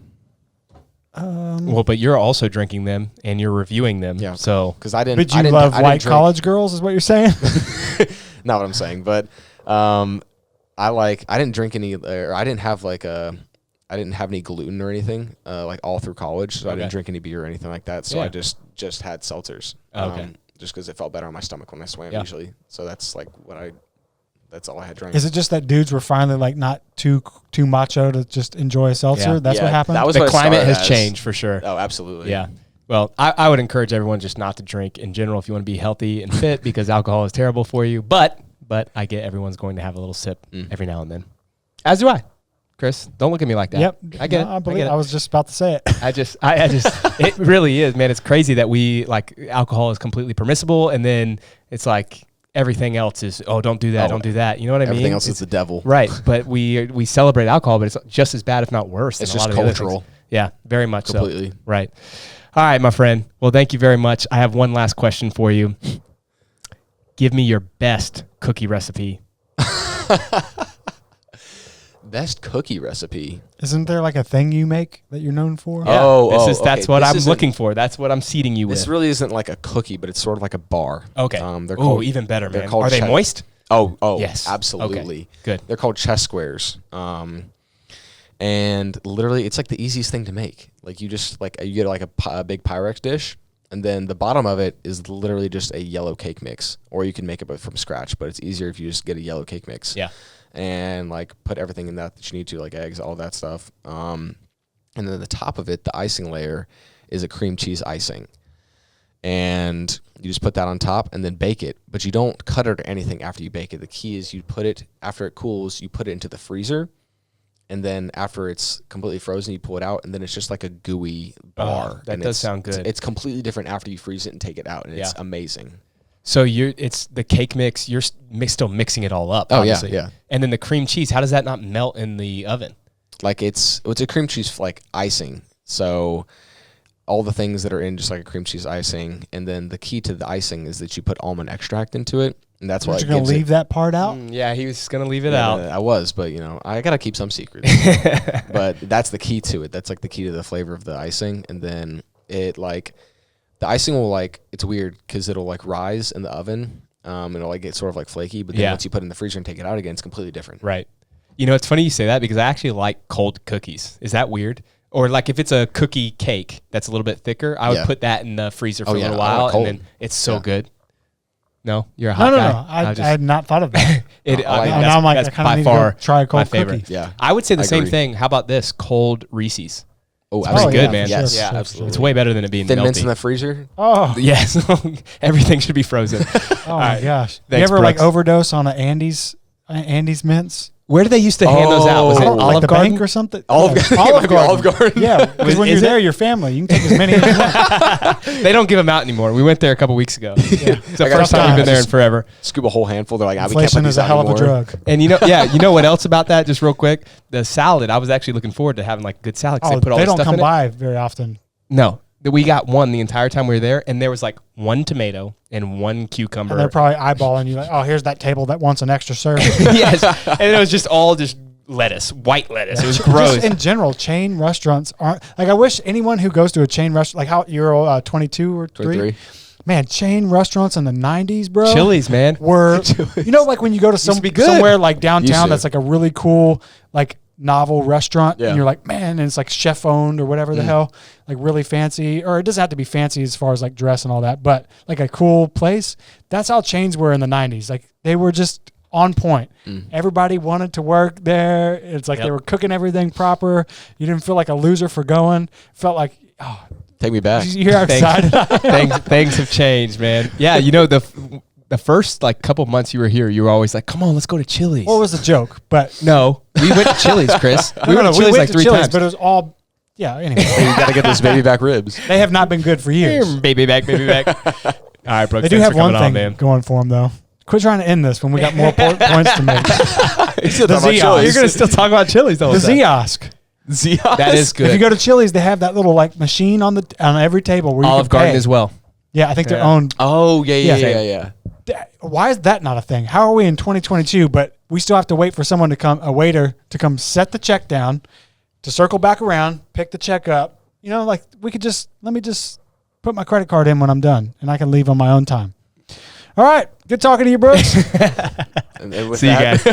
Well, but you're also drinking them and you're reviewing them. Yeah. So, because I didn't. But you love white college girls, is what you're saying? Not what I'm saying, but I didn't drink any, or I didn't have I didn't have any gluten or anything like all through college, so I didn't drink any beer or anything like that. So I just had seltzers. Just because it felt better on my stomach when I swam usually. So that's like that's all I had drank. Is it just that dudes were finally like not too macho to just enjoy a seltzer? Yeah. That's what happened? That was the climate has changed for sure. Oh, absolutely. Yeah. Well, I would encourage everyone just not to drink in general if you want to be healthy and fit because alcohol is terrible for you. But I get everyone's going to have a little sip every now and then. As do I. Chris, don't look at me like that. Yep. I get it. I believe I was just about to say it. I just, it really is, man. It's crazy that we alcohol is completely permissible. And then it's like everything else is, don't do that. Don't do that. You know what I mean? Everything else is the devil. Right. But we celebrate alcohol, but it's just as bad, if not worse. It's than just a lot of cultural. Yeah, very much Completely. so. Right. All right, my friend. Well, thank you very much. I have one last question for you. Give me your best cookie recipe. Best cookie recipe. Isn't there like a thing you make that you're known for? Yeah. That's what I'm looking for. That's what I'm seeding you with. This really isn't like a cookie, but it's sort of like a bar. Okay. They're called, even better, man. Called Are they moist? Oh, yes. Absolutely. Okay. Good. They're called chess squares. And literally, it's like the easiest thing to make. Like you just you get like a big Pyrex dish, and then the bottom of it is literally just a yellow cake mix, or you can make it from scratch. But it's easier if you just get a yellow cake mix. Yeah. And like put everything in that you need to, like eggs, all that stuff. And then the top of it, the icing layer, is a cream cheese icing. And you just put that on top and then bake it. But you don't cut it or anything after you bake it. The key is you put it, after it cools, you put it into the freezer. And then after it's completely frozen, you pull it out, and then it's just like a gooey bar. That does sound good. It's completely different after you freeze it and take it out, and it's amazing. So it's the cake mix. You're still mixing it all up. Obviously. Yeah. And then the cream cheese. How does that not melt in the oven? Like it's a cream cheese like icing. So all the things that are in just like a cream cheese icing, and then the key to the icing is that you put almond extract into it, and that's why you're gonna leave that part out. Yeah, he was gonna leave it out. I was, but I gotta keep some secrets. But that's the key to it. That's like the key to the flavor of the icing, and then it the icing will it's weird because it'll rise in the oven. It'll get sort of flaky, but then once you put it in the freezer and take it out again, it's completely different. Right. It's funny you say that because I actually like cold cookies. Is that weird? Or if it's a cookie cake that's a little bit thicker, I would put that in the freezer for a little while, and then it's so good. No, you're a hot guy. No. I had not thought of that. Now I'm like, I kind of need to try a cold favorite. cookie. Yeah, I would say the same thing. How about this cold Reese's? Oh, it's pretty good, man. Yes, yeah, absolutely. It's way better than it being Thin melty. mints in the freezer. Oh, yes. Everything should be frozen. Oh my gosh. Thanks, you ever Brooks. overdose on an Andy's mints? Where do they used to hand those out? Was it Olive the Garden bank or something? Olive Garden. Yeah, because when you're there, you're family. You can take as many as you want. They don't give them out anymore. We went there a couple weeks ago. Yeah. It's the first time we've been there in forever. Scoop a whole handful. They're like, we can't Inflation put is these a out hell of a anymore. drug. And you know what else about that? Just real quick, the salad. I was actually looking forward to having good salad because they put all they this don't stuff come in by very often. No, we got one the entire time we were there, and there was one tomato and one cucumber. And they're probably eyeballing you here's that table that wants an extra serving. Yes, and it was just all lettuce, white lettuce. It was gross. Just in general, chain restaurants aren't I wish anyone who goes to a chain restaurant, how you're 22 or 23. Man, chain restaurants in the 90s, bro. Chili's, man. Were when you go to somewhere like downtown that's a really cool novel restaurant, and you're like, man, and it's chef owned or whatever the hell, really fancy, or it doesn't have to be fancy as far as dress and all that, but a cool place. That's how chains were in the 90s. They were just on point. Everybody wanted to work there. It's they were cooking everything proper. You didn't feel like a loser for going. Felt like, take me back. You hear how excited I am? Things have changed, man. Yeah, the first couple months you were here, you were always like, come on, let's go to Chili's. Well, it was a joke, but no, we went to Chili's, Chris. We went to Chili's 3 times. But it was all, anyway. You got to get those baby back ribs. They have not been good for years. Baby back. All right, Brooks, they do have one thing going for them, though. Quit trying to end this when we got more points to make. You're going to still talk about Chili's, though. The Ziosk. That is good. If you go to Chili's, they have that little machine on every table where you Olive can Garden pay. as well. Yeah, I think they're owned. Oh, yeah. Why is that not a thing? How are we in 2022, but we still have to wait for someone to come, a waiter to come set the check down, to circle back around, pick the check up. You know, like we could let me just put my credit card in when I'm done and I can leave on my own time. All right. Good talking to you, Brooks. And with See you guys.